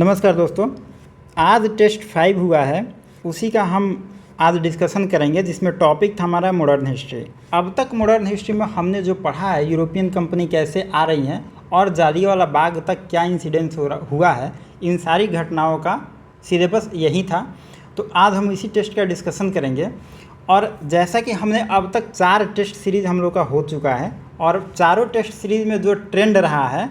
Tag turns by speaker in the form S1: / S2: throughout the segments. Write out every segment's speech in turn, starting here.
S1: नमस्कार दोस्तों, आज टेस्ट 5 हुआ है, उसी का हम आज डिस्कशन करेंगे, जिसमें टॉपिक था हमारा मॉडर्न हिस्ट्री। अब तक मॉडर्न हिस्ट्री में हमने जो पढ़ा है, यूरोपियन कंपनी कैसे आ रही हैं और जालियांवाला बाग तक क्या इंसिडेंस हुआ है, इन सारी घटनाओं का सिलेबस यही था। तो आज हम इसी टेस्ट का डिस्कशन करेंगे। और जैसा कि हमने अब तक 4 टेस्ट सीरीज़ हम लोग का हो चुका है, और चारों टेस्ट सीरीज़ में जो ट्रेंड रहा है,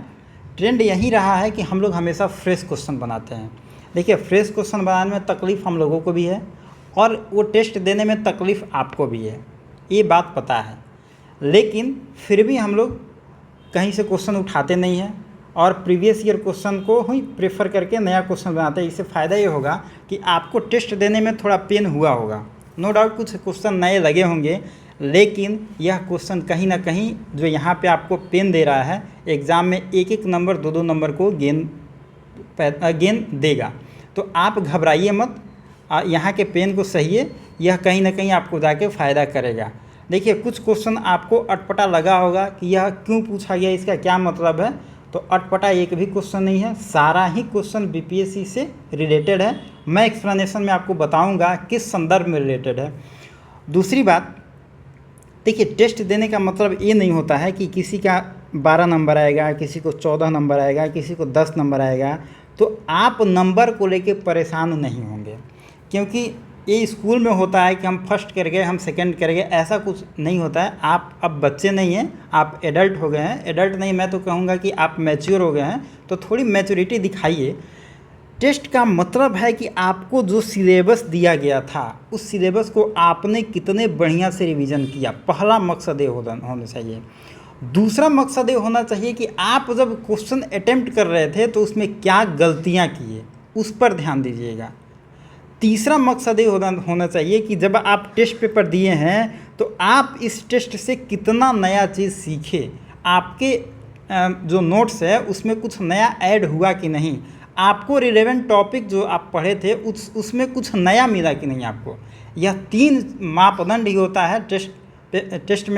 S1: ट्रेंड यही रहा है कि हम लोग हमेशा फ्रेश क्वेश्चन बनाते हैं। देखिए, फ्रेश क्वेश्चन बनाने में तकलीफ़ हम लोगों को भी है और वो टेस्ट देने में तकलीफ़ आपको भी है, ये बात पता है। लेकिन फिर भी हम लोग कहीं से क्वेश्चन उठाते नहीं हैं और प्रीवियस ईयर क्वेश्चन को ही प्रेफर करके नया क्वेश्चन बनाते हैं। इससे फ़ायदा ये होगा कि आपको टेस्ट देने में थोड़ा पेन हुआ होगा, नो डाउट कुछ क्वेश्चन नए लगे होंगे, लेकिन यह क्वेश्चन कहीं ना कहीं जो यहाँ पे आपको पेन दे रहा है, एग्ज़ाम में एक एक नंबर 2-2 नंबर को गेन देगा। तो आप घबराइए मत, यहाँ के पेन को सहिए, यह कहीं ना कहीं आपको जाके फ़ायदा करेगा। देखिए, कुछ क्वेश्चन आपको अटपटा लगा होगा कि यह क्यों पूछा गया, इसका क्या मतलब है। तो अटपटा एक भी क्वेश्चन नहीं है, सारा ही क्वेश्चन बीपीएससी से रिलेटेड है। मैं एक्सप्लेनेशन में आपको बताऊंगा किस संदर्भ में रिलेटेड है। दूसरी बात, देखिए, टेस्ट देने का मतलब ये नहीं होता है कि किसी का 12 नंबर आएगा, किसी को 14 नंबर आएगा, किसी को 10 नंबर आएगा। तो आप नंबर को लेके परेशान नहीं होंगे, क्योंकि ये स्कूल में होता है कि हम फर्स्ट कर गए, हम सेकंड कर गए, ऐसा कुछ नहीं होता है। आप अब बच्चे नहीं हैं, आप एडल्ट हो गए हैं। एडल्ट नहीं, मैं तो कहूँगा कि आप मैच्योर हो गए हैं, तो थोड़ी मैच्योरिटी दिखाइए। टेस्ट का मतलब है कि आपको जो सिलेबस दिया गया था, उस सिलेबस को आपने कितने बढ़िया से रिवीजन किया, पहला मकसद ये होना चाहिए। दूसरा मकसद ये होना चाहिए कि आप जब क्वेश्चन अटेम्प्ट कर रहे थे तो उसमें क्या गलतियां किए, उस पर ध्यान दीजिएगा। तीसरा मकसद ये होना चाहिए कि जब आप टेस्ट पेपर दिए हैं तो आप इस टेस्ट से कितना नया चीज़ सीखे, आपके जो नोट्स है उसमें कुछ नया ऐड हुआ कि नहीं, आपको रिलेवेंट टॉपिक जो आप पढ़े थे उसमें कुछ नया मिला कि नहीं आपको। यह 3 मापदंड ही होता है टेस्ट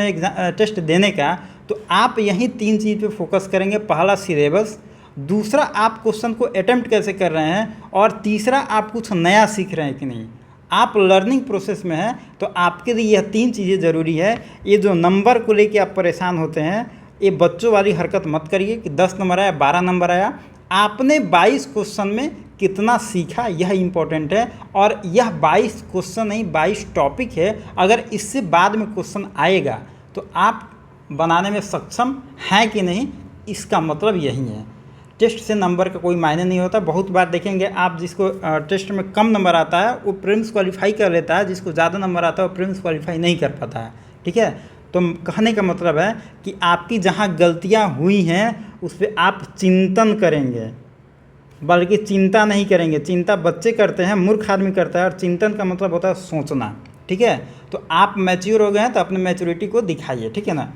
S1: देने का। तो आप यही 3 चीज़ पे फोकस करेंगे। पहला सिलेबस, दूसरा आप क्वेश्चन को अटेम्प्ट कैसे कर रहे हैं, और तीसरा आप कुछ नया सीख रहे हैं कि नहीं। आप लर्निंग प्रोसेस में हैं, तो आपके लिए यह 3 चीज़ें ज़रूरी है। ये जो नंबर को लेके आप परेशान होते हैं, ये बच्चों वाली हरकत मत करिए कि 10 नंबर आया, 12 नंबर आया। आपने 22 क्वेश्चन में कितना सीखा, यह इम्पोर्टेंट है। और यह 22 क्वेश्चन नहीं, 22 टॉपिक है। अगर इससे बाद में क्वेश्चन आएगा तो आप बनाने में सक्षम हैं कि नहीं, इसका मतलब यही है। टेस्ट से नंबर का कोई मायने नहीं होता। बहुत बार देखेंगे आप, जिसको टेस्ट में कम नंबर आता है वो प्रीलिम्स क्वालिफाई कर लेता है, जिसको ज़्यादा नंबर आता है वो प्रीलिम्स क्वालिफाई नहीं कर पाता है। ठीक है, तो कहने का मतलब है कि आपकी जहाँ गलतियाँ हुई हैं उस पर आप चिंतन करेंगे, बल्कि चिंता नहीं करेंगे। चिंता बच्चे करते हैं, मूर्ख आदमी करता है, और चिंतन का मतलब होता है सोचना। ठीक है, तो आप मैच्योर हो गए हैं तो अपने मैच्योरिटी को दिखाइए। ठीक है ना,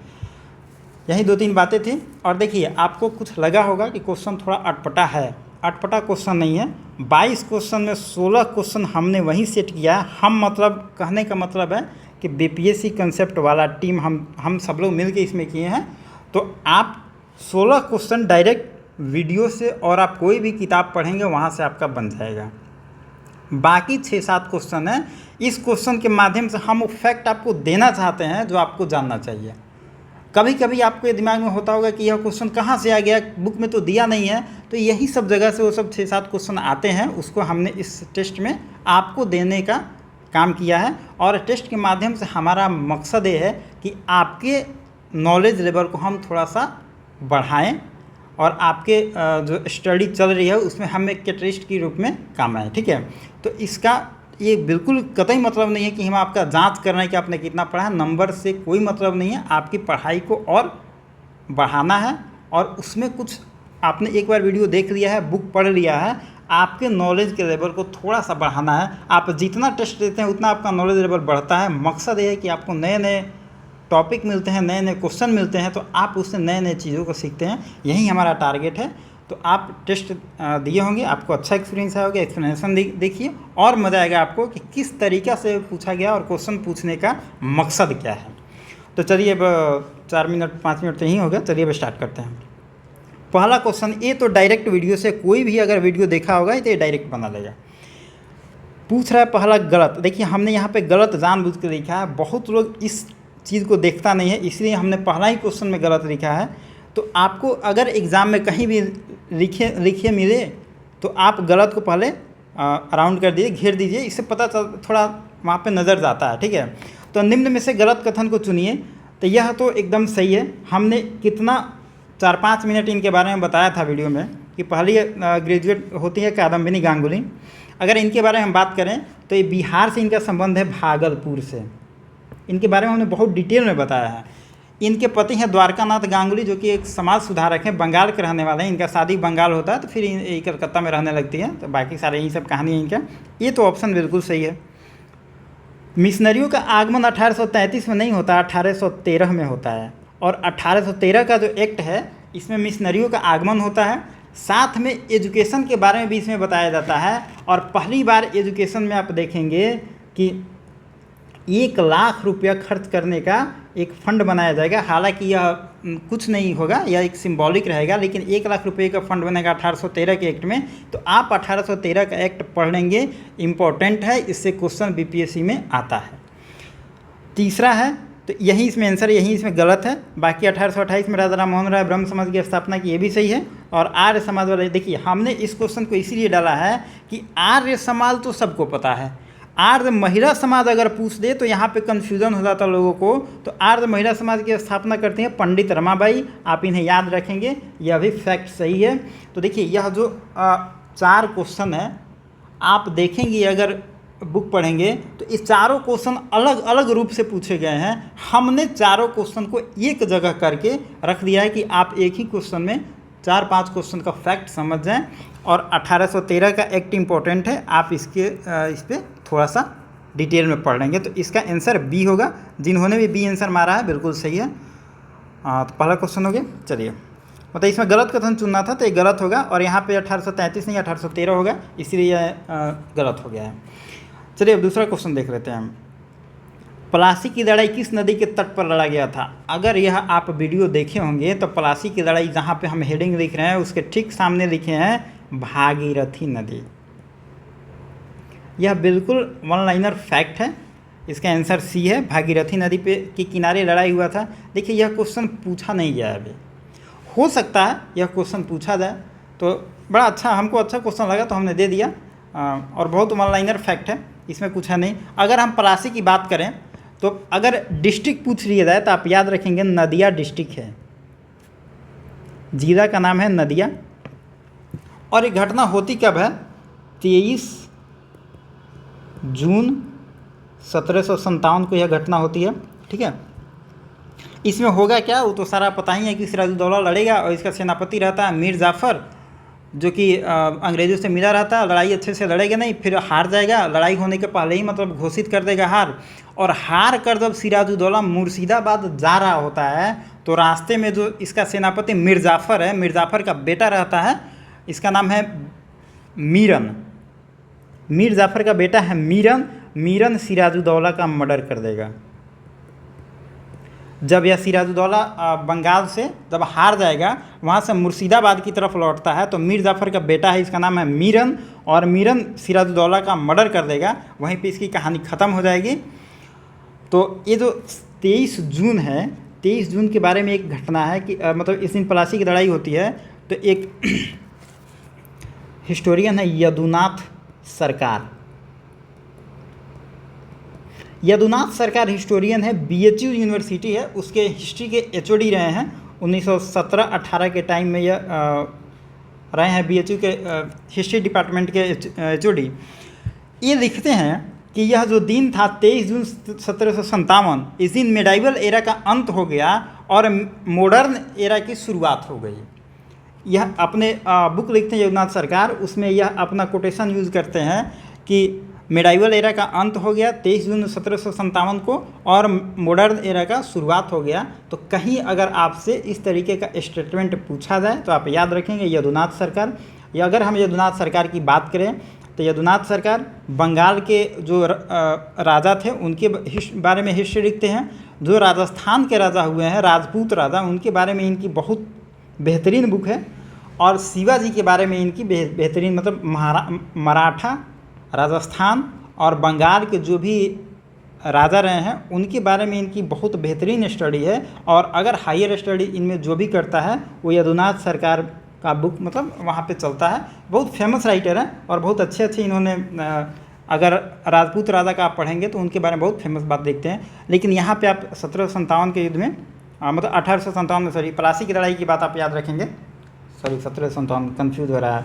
S1: यही 2-3 बातें थी। और देखिए, आपको कुछ लगा होगा कि क्वेश्चन थोड़ा अटपटा है, अटपटा क्वेश्चन नहीं है। 22 क्वेश्चन में 16 क्वेश्चन हमने वहीं सेट किया है। हम मतलब कहने का मतलब है कि बीपीएससी कंसेप्ट वाला टीम हम सब लोग मिल के इसमें किए हैं। तो आप 16 क्वेश्चन डायरेक्ट वीडियो से, और आप कोई भी किताब पढ़ेंगे वहाँ से आपका बन जाएगा। बाकी 6-7 क्वेश्चन है, इस क्वेश्चन के माध्यम से हम फैक्ट आपको देना चाहते हैं जो आपको जानना चाहिए। कभी कभी आपके दिमाग में होता होगा कि यह क्वेश्चन कहाँ से आ गया, बुक में तो दिया नहीं है। तो यही सब जगह से वो सब 6-7 क्वेश्चन आते हैं, उसको हमने इस टेस्ट में आपको देने का काम किया है। और टेस्ट के माध्यम से हमारा मकसद ये है कि आपके नॉलेज लेवल को हम थोड़ा सा बढ़ाएं, और आपके जो स्टडी चल रही है उसमें हम एक कैटलिस्ट के रूप में काम आए। ठीक है, तो इसका ये बिल्कुल कतई मतलब नहीं है कि हम आपका जांच कर रहे हैं कि आपने कितना पढ़ा है। नंबर से कोई मतलब नहीं है, आपकी पढ़ाई को और बढ़ाना है। और उसमें कुछ आपने एक बार वीडियो देख लिया है, बुक पढ़ लिया है, आपके नॉलेज के लेवल को थोड़ा सा बढ़ाना है। आप जितना टेस्ट देते हैं उतना आपका नॉलेज लेवल बढ़ता है। मकसद ये है कि आपको नए नए टॉपिक मिलते हैं, नए नए क्वेश्चन मिलते हैं, तो आप उससे नए नए चीज़ों को सीखते हैं। यही हमारा टारगेट है। तो आप टेस्ट दिए होंगे, आपको अच्छा एक्सपीरियंस आया होगा। एक्सप्लेनेशन देखिए, और मज़ा आएगा आपको कि किस तरीक़ा से पूछा गया और क्वेश्चन पूछने का मकसद क्या है। तो चलिए, अब 4 मिनट 5 मिनट तो यही होगा। चलिए अब स्टार्ट करते हैं। पहला क्वेश्चन, ये तो डायरेक्ट वीडियो से, कोई भी अगर वीडियो देखा होगा तो ये डायरेक्ट बना लेगा। पूछ रहा है पहला गलत। देखिए हमने यहाँ पे गलत जानबूझ के लिखा है, बहुत लोग इस चीज़ को देखता नहीं है, इसलिए हमने पहला ही क्वेश्चन में गलत लिखा है। तो आपको अगर एग्ज़ाम में कहीं भी लिखे मिले तो आप गलत को पहले राउंड कर दीजिए, घेर दीजिए, इससे पता चल थोड़ा वहाँ पे नज़र जाता है, ठीक है। तो निम्न में से गलत कथन को चुनिए। तो यह तो एकदम सही है। हमने कितना 4-5 मिनट इनके बारे में बताया था वीडियो में कि पहली ग्रेजुएट होती है कादम्बिनी गांगुली। अगर इनके बारे में हम बात करें तो ये बिहार से इनका संबंध है, भागलपुर से। इनके बारे में हमने बहुत डिटेल में बताया है। इनके पति हैं द्वारकानाथ गांगुली, जो कि एक समाज सुधारक हैं, बंगाल के रहने वाले हैं। इनका शादी बंगाल होता है तो फिर ये कलकत्ता में रहने लगती है। तो बाकी सारे यही सब कहानी है इनका। ये तो ऑप्शन बिल्कुल सही है। मिशनरियों का आगमन 1833 में नहीं होता, 1813 में होता है। और 1813 का जो एक्ट है इसमें मिशनरियों का आगमन होता है। साथ में एजुकेशन के बारे में भी इसमें बताया जाता है। और पहली बार एजुकेशन में आप देखेंगे कि 1 लाख रुपया खर्च करने का एक फ़ंड बनाया जाएगा। हालांकि यह कुछ नहीं होगा, यह एक सिंबॉलिक रहेगा, लेकिन 1 लाख रुपये का फंड बनेगा 1813 के एक्ट में। तो आप 1813 का एक्ट पढ़ लेंगे, इम्पोर्टेंट है, इससे क्वेश्चन बीपीएससी में आता है। तीसरा है, तो यही इसमें आंसर, यही इसमें गलत है। बाकी 1828 में राजा राम मोहन राय ब्रह्म समाज की स्थापना की, ये भी सही है। और आर्य समाज वाले, देखिए हमने इस क्वेश्चन को इसीलिए डाला है कि आर्य समाज तो सबको पता है। आर्य महिला समाज अगर पूछ दे तो यहाँ पे कन्फ्यूज़न हो जाता लोगों को। तो आर्य महिला समाज की स्थापना करती हैं पंडित रमाबाई, आप इन्हें याद रखेंगे, यह भी फैक्ट सही है। तो देखिए यह जो 4 क्वेश्चन है, आप देखेंगे अगर बुक पढ़ेंगे तो इस चारों क्वेश्चन अलग अलग रूप से पूछे गए हैं। हमने चारों क्वेश्चन को एक जगह करके रख दिया है कि आप एक ही क्वेश्चन में 4-5 क्वेश्चन का फैक्ट समझ जाएं। और 1813 का एक्ट इम्पोर्टेंट है, आप इस पर थोड़ा सा डिटेल में पढ़ लेंगे। तो इसका आंसर बी होगा। जिन्होंने भी बी आंसर मारा है बिल्कुल सही है। तो पहला क्वेश्चन हो गया। चलिए, मतलब इसमें गलत कथन चुनना था तो ये गलत होगा। और यहाँ पे 1833 नहीं 1813 होगा, इसलिए यह गलत हो गया है। चलिए अब दूसरा क्वेश्चन देख लेते हैं हम। पलासी की लड़ाई किस नदी के तट पर लड़ा गया था? अगर यह आप वीडियो देखे होंगे तो पलासी की लड़ाई जहाँ पे हम हेडिंग लिख रहे हैं उसके ठीक सामने लिखे हैं भागीरथी नदी। यह बिल्कुल वन लाइनर फैक्ट है। इसका आंसर सी है, भागीरथी नदी पे के किनारे लड़ाई हुआ था। देखिए यह क्वेश्चन पूछा नहीं गया है अभी, हो सकता है यह क्वेश्चन पूछा जाए, तो बड़ा अच्छा, हमको अच्छा क्वेश्चन लगा तो हमने दे दिया। और बहुत वन लाइनर फैक्ट है, इसमें कुछ है नहीं। अगर हम पलासी की बात करें तो अगर डिस्ट्रिक्ट पूछ लिया जाए तो आप याद रखेंगे नदिया डिस्ट्रिक्ट है, जिला का नाम है नदिया। और ये घटना होती कब है? 23 जून 1757 को यह घटना होती है, ठीक है। इसमें होगा क्या वो तो सारा पता ही है कि सिराजुद्दौला लड़ेगा और इसका सेनापति रहता है मीर जाफ़र, जो कि अंग्रेज़ों से मिला रहता है। लड़ाई अच्छे से लड़ेगा नहीं, फिर हार जाएगा। लड़ाई होने के पहले ही मतलब घोषित कर देगा हार। और हार कर जब सिराजुद्दौला मुर्शिदाबाद जा रहा होता है तो रास्ते में जो इसका सेनापति मीर जाफ़र है, मीर जाफ़र का बेटा रहता है, इसका नाम है मीरन। मीर जाफ़र का बेटा है मीरन। मीरन सिराजुद्दौला का मर्डर कर देगा। जब यह सिराजुद्दौला बंगाल से जब हार जाएगा, वहाँ से मुर्शिदाबाद की तरफ लौटता है, तो मीर जाफ़र का बेटा है, इसका नाम है मीरन, और मीरन सिराजुद्दौला का मर्डर कर देगा। वहीं पे इसकी कहानी ख़त्म हो जाएगी। तो ये जो 23 जून है, 23 जून के बारे में एक घटना है कि मतलब इस दिन पलासी की लड़ाई होती है। तो एक हिस्टोरियन है यदुनाथ सरकार। यदुनाथ सरकार हिस्टोरियन है, बीएचयू यूनिवर्सिटी है, उसके हिस्ट्री के एचओडी रहे हैं। 1917-18 के टाइम में यह रहे हैं बीएचयू के हिस्ट्री डिपार्टमेंट के एचओडी। ये लिखते हैं कि यह जो दिन था 23 जून 1757, इस दिन मेडाइवल एरा का अंत हो गया और मॉडर्न एरा की शुरुआत हो गई। यह अपने बुक लिखते हैं यदुनाथ सरकार, उसमें यह अपना कोटेशन यूज़ करते हैं कि मेडाइवल एरा का अंत हो गया 23 जून 1757 को और मॉडर्न एरा का शुरुआत हो गया। तो कहीं अगर आपसे इस तरीके का स्टेटमेंट पूछा जाए तो आप याद रखेंगे यदुनाथ सरकार। या अगर हम यदुनाथ सरकार की बात करें तो यदुनाथ सरकार बंगाल के जो राजा थे उनके बारे में हिस्ट्री लिखते हैं। जो राजस्थान के राजा हुए हैं, राजपूत राजा, उनके बारे में इनकी बहुत बेहतरीन बुक है। और शिवाजी के बारे में इनकी बेहतरीन मतलब मराठा, राजस्थान और बंगाल के जो भी राजा रहे हैं उनके बारे में इनकी बहुत बेहतरीन स्टडी है। और अगर हायर स्टडी इनमें जो भी करता है वो यदुनाथ सरकार का बुक मतलब वहाँ पे चलता है। बहुत फेमस राइटर हैं और बहुत अच्छे अच्छे इन्होंने अगर राजपूत राजा का आप पढ़ेंगे तो उनके बारे में बहुत फेमस बात देखते हैं। लेकिन यहाँ पे आप 1757 के युद्ध में मतलब 1857 में सॉरी प्लासी की लड़ाई की बात आप याद रखेंगे। सॉरी 1757 कन्फ्यूज हो रहा है।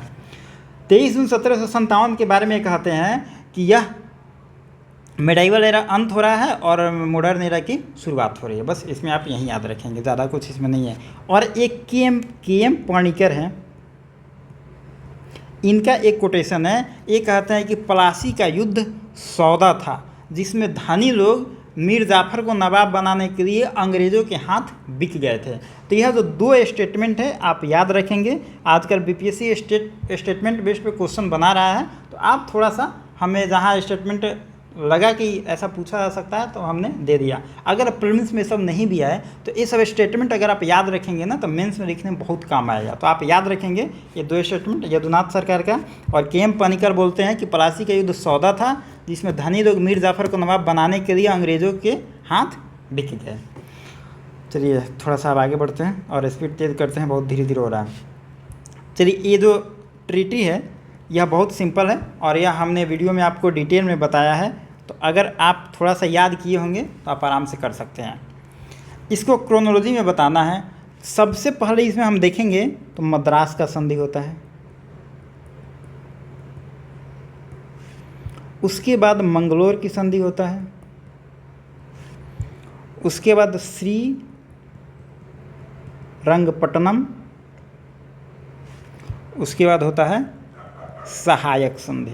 S1: 23 जून 1757 के बारे में कहते हैं कि यह मेडाइवल एरा अंत हो रहा है और मॉडर्न एरा की शुरुआत हो रही है। बस इसमें आप यही याद रखेंगे, ज़्यादा कुछ इसमें नहीं है। और एक के एम पाणिकर हैं, इनका एक कोटेशन है, ये कहते हैं कि प्लासी का युद्ध सौदा था जिसमें धनी लोग मीर जाफ़र को नवाब बनाने के लिए अंग्रेज़ों के हाथ बिक गए थे। तो यह जो दो स्टेटमेंट है आप याद रखेंगे। आजकल बीपीएससी स्टेटमेंट बेस्ड पे क्वेश्चन बना रहा है, तो आप थोड़ा सा हमें जहाँ स्टेटमेंट लगा कि ऐसा पूछा जा सकता है तो हमने दे दिया। अगर प्रीलिम्स में सब नहीं भी आए तो ये सब स्टेटमेंट अगर आप याद रखेंगे ना तो मेंस में लिखने में बहुत काम आएगा। तो आप याद रखेंगे ये दो स्टेटमेंट यदुनाथ सरकार का और के एम पाणिकर बोलते हैं कि प्लासी का युद्ध सौदा था जिसमें धनी लोग मीर जाफ़र को नवाब बनाने के लिए अंग्रेज़ों के हाथ बिक गए। चलिए थोड़ा सा अब आगे बढ़ते हैं और स्पीड तेज़ करते हैं, बहुत धीरे धीरे हो रहा है। चलिए ये जो ट्रीटी है यह बहुत सिंपल है और यह हमने वीडियो में आपको डिटेल में बताया है। तो अगर आप थोड़ा सा याद किए होंगे तो आप आराम से कर सकते हैं। इसको क्रोनोलॉजी में बताना है। सबसे पहले इसमें हम देखेंगे तो मद्रास का संधि होता है, उसके बाद मंगलोर की संधि होता है, उसके बाद श्री रंगपट्टनम, उसके बाद होता है सहायक संधि।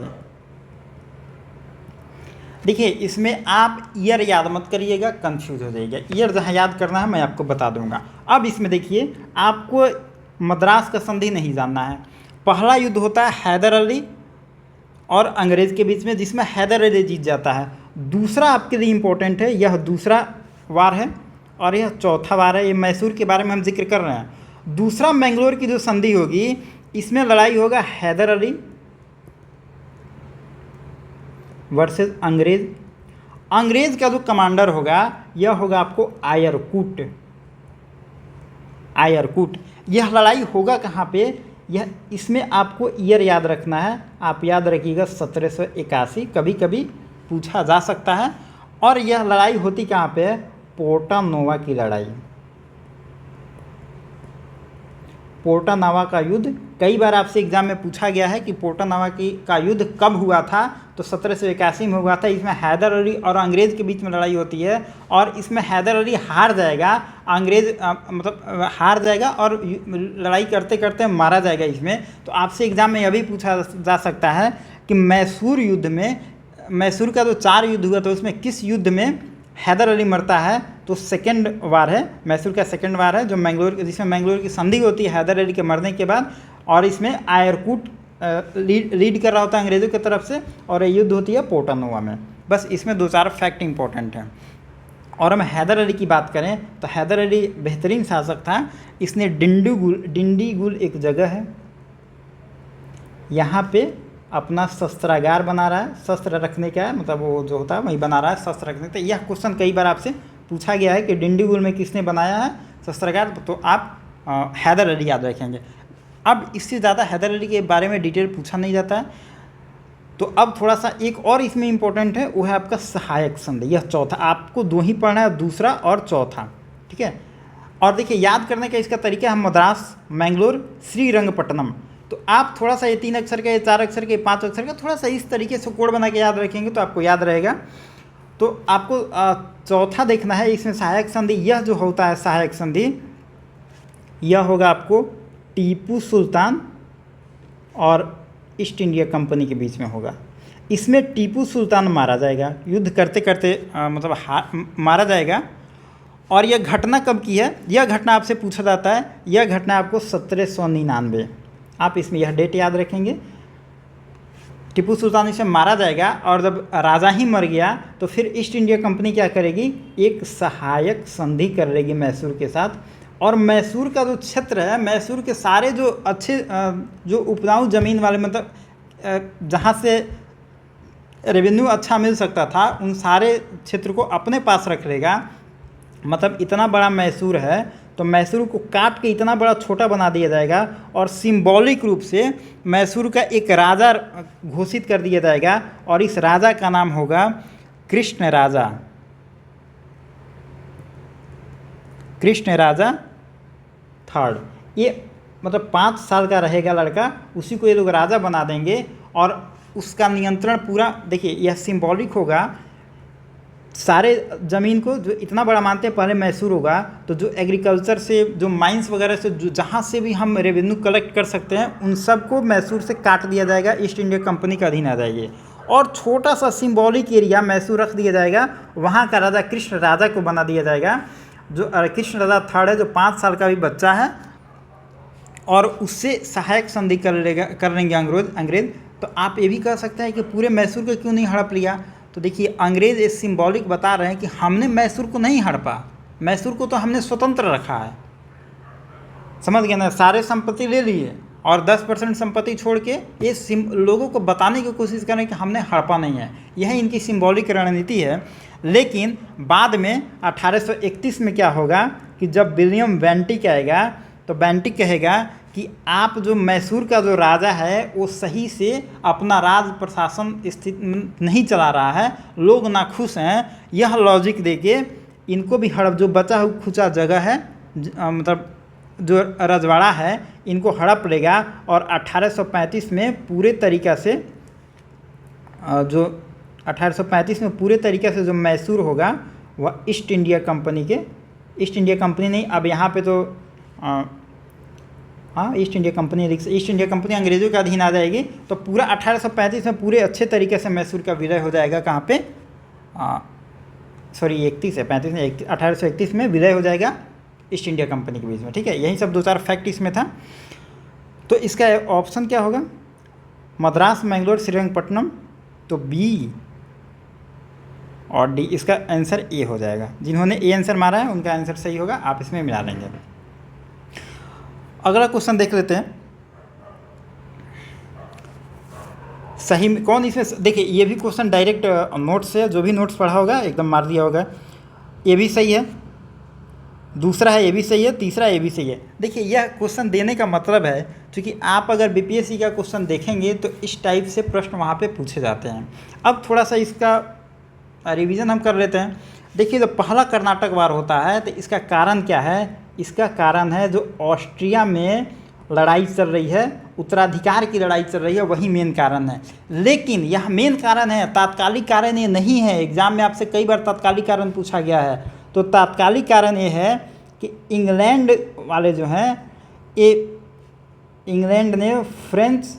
S1: देखिए इसमें आप ईयर याद मत करिएगा, कंफ्यूज हो जाइएगा। ईयर जहाँ याद करना है मैं आपको बता दूंगा। अब इसमें देखिए आपको मद्रास का संधि नहीं जानना है। पहला युद्ध होता है हैदर अली और अंग्रेज़ के बीच में जिसमें हैदर अली जीत जाता है। दूसरा आपके लिए इम्पोर्टेंट है, यह दूसरा वार है और यह चौथा वार है। ये मैसूर के बारे में हम जिक्र कर रहे हैं। दूसरा मैंगलोर की जो संधि होगी इसमें लड़ाई होगा हैदर अली वर्सेस अंग्रेज़। अंग्रेज़ का जो कमांडर होगा यह होगा आपको आयरकूट। आयरकूट यह लड़ाई होगा कहाँ पे, यह इसमें आपको ईयर याद रखना है। आप याद रखिएगा 1781, कभी कभी पूछा जा सकता है। और यह लड़ाई होती कहाँ पे है, पोर्टा नोवा की लड़ाई। पोर्टा नोवा का युद्ध कई बार आपसे एग्जाम में पूछा गया है कि पोर्टा नोवा का युद्ध कब हुआ था, तो 1781 में हुआ था। इसमें हैदर अली और अंग्रेज़ के बीच में लड़ाई होती है और इसमें हैदर अली हार जाएगा, अंग्रेज़ मतलब हार जाएगा और लड़ाई करते करते मारा जाएगा इसमें। तो आपसे एग्जाम में यह भी पूछा जा सकता है कि मैसूर युद्ध में, मैसूर का जो 4 युद्ध हुआ था उसमें किस युद्ध में हैदर अली मरता है, तो सेकंड वार है, मैसूर का सेकंड वार है जो मैंगलोर, जिसमें मैंगलोर की संधि होती है हैदर अली के मरने के बाद। और इसमें आयरकूट लीड कर रहा होता है अंग्रेज़ों की तरफ से और ये युद्ध होती है पोर्टा नोवा में। बस इसमें 2-4 फैक्ट इंपॉर्टेंट हैं। और हम हैदर अली की बात करें तो हैदर अली बेहतरीन शासक था। इसने डिंडीगुल एक जगह है, यहाँ पे अपना शस्त्रागार बना रहा है, शस्त्र रखने का मतलब वो जो होता है वही बना रहा है शस्त्र रखने का। यह क्वेश्चन कई बार आपसे पूछा गया है कि डिंडीगुल में किसने बनाया है शस्त्रागार, तो आप हैदर अली याद रखेंगे। अब इससे ज़्यादा हैदर अली के बारे में डिटेल पूछा नहीं जाता है। तो अब थोड़ा सा एक और इसमें इम्पोर्टेंट है, वो है आपका सहायक संधि। यह चौथा, आपको 2 ही पढ़ना है, दूसरा और चौथा, ठीक है। और देखिए याद करने का इसका तरीका है मद्रास, मैंगलोर, श्रीरंगपट्टनम। तो आप थोड़ा सा ये 3 अक्षर का, ये 4 अक्षर के, 5 अक्षर का थोड़ा सा इस तरीके से कोड बना के याद रखेंगे तो आपको याद रहेगा। तो आपको चौथा देखना है इसमें सहायक संधि। यह जो होता है सहायक संधि, यह होगा आपको टीपू सुल्तान और ईस्ट इंडिया कंपनी के बीच में होगा। इसमें टीपू सुल्तान मारा जाएगा, युद्ध करते करते मतलब मारा जाएगा। और यह घटना कब की है, यह घटना आपसे पूछा जाता है। यह घटना आपको 1799, आप इसमें यह डेट याद रखेंगे। टीपू सुल्तान इसे मारा जाएगा और जब राजा ही मर गया तो फिर ईस्ट इंडिया कंपनी क्या करेगी, एक सहायक संधि करेगी मैसूर के साथ। और मैसूर का जो क्षेत्र है, मैसूर के सारे जो अच्छे जो उपजाऊ ज़मीन वाले मतलब जहाँ से रेवेन्यू अच्छा मिल सकता था, उन सारे क्षेत्र को अपने पास रख लेगा। मतलब इतना बड़ा मैसूर है तो मैसूर को काट के इतना बड़ा छोटा बना दिया जाएगा और सिंबॉलिक रूप से मैसूर का एक राजा घोषित कर दिया जाएगा और इस राजा का नाम होगा कृष्ण राजा। कृष्ण राजा थर्ड। ये मतलब 5 साल का रहेगा लड़का, उसी को ये लोग राजा बना देंगे और उसका नियंत्रण पूरा। देखिए यह सिंबॉलिक होगा, सारे ज़मीन को जो इतना बड़ा मानते हैं पहले मैसूर होगा, तो जो एग्रीकल्चर से जो माइंस वगैरह से जो जहाँ से भी हम रेवेन्यू कलेक्ट कर सकते हैं उन सब को मैसूर से काट दिया जाएगा, ईस्ट इंडिया कंपनी का अधीन आ जाएगी। और छोटा सा सिंबॉलिक एरिया मैसूर रख दिया जाएगा, वहाँ का राजा कृष्ण राजा को बना दिया जाएगा, जो कृष्ण राजा थर्ड है, जो 5 साल का भी बच्चा है और उससे सहायक संधि कर लेंगे अंग्रेज। तो आप ये भी कह सकते हैं कि पूरे मैसूर को क्यों नहीं हड़प लिया। तो देखिए अंग्रेज़ ये सिंबॉलिक बता रहे हैं कि हमने मैसूर को नहीं हड़पा, मैसूर को तो हमने स्वतंत्र रखा है, समझ गए ना। सारे संपत्ति ले लिए और 10% संपत्ति छोड़ के ये लोगों को बताने की कोशिश करें कि हमने हड़पा नहीं है। यह इनकी सिंबॉलिक रणनीति है। लेकिन बाद में 1831 में क्या होगा कि जब विलियम बेंटिक आएगा तो बेंटिक कहेगा कि आप जो मैसूर का जो राजा है वो सही से अपना राज प्रशासन स्थित नहीं चला रहा है, लोग नाखुश हैं। यह लॉजिक देके इनको भी हड़प, जो बचा खुचा जगह है मतलब जो रजवाड़ा है, इनको हड़प लेगा और 1835 में पूरे तरीक़ा से जो 1835 में पूरे तरीक़े से जो मैसूर होगा वह ईस्ट इंडिया कंपनी के, ईस्ट इंडिया कंपनी नहीं, अब यहाँ पे तो हाँ ईस्ट इंडिया कंपनी अंग्रेज़ों के अधीन आ जाएगी। तो पूरा 1835 में पूरे अच्छे तरीके से मैसूर का विलय हो जाएगा। कहाँ पे 1831 में विलय हो जाएगा ईस्ट इंडिया कंपनी के बीच में, ठीक है। यही सब 2-4 फैक्ट इसमें था। तो इसका ऑप्शन क्या होगा, मद्रास, मैंगलोर, श्रीरंगपट्टनम। तो बी और डी, इसका आंसर ए हो जाएगा। जिन्होंने ए आंसर मारा है उनका आंसर सही होगा, आप इसमें मिला लेंगे। अगला क्वेश्चन देख लेते हैं। सही में कौन इसमें, देखिए ये भी क्वेश्चन डायरेक्ट नोट्स से, जो भी नोट्स पढ़ा होगा एकदम मार दिया होगा। ये भी सही है, दूसरा है ये भी सही है, तीसरा ये भी सही है। देखिए यह क्वेश्चन देने का मतलब है क्योंकि आप अगर बीपीएससी का क्वेश्चन देखेंगे तो इस टाइप से प्रश्न वहाँ पे पूछे जाते हैं। अब थोड़ा सा इसका रिवीजन हम कर लेते हैं। देखिए जब पहला कर्नाटक वार होता है तो इसका कारण क्या है, इसका कारण है जो ऑस्ट्रिया में लड़ाई चल रही है, उत्तराधिकार की लड़ाई चल रही है, वही मेन कारण है। लेकिन यह मेन कारण है, तात्कालिक कारण ये नहीं है। एग्जाम में आपसे कई बार तात्कालिक कारण पूछा गया है। तो तात्कालिक कारण ये है कि इंग्लैंड वाले जो हैं, ये इंग्लैंड ने फ्रेंच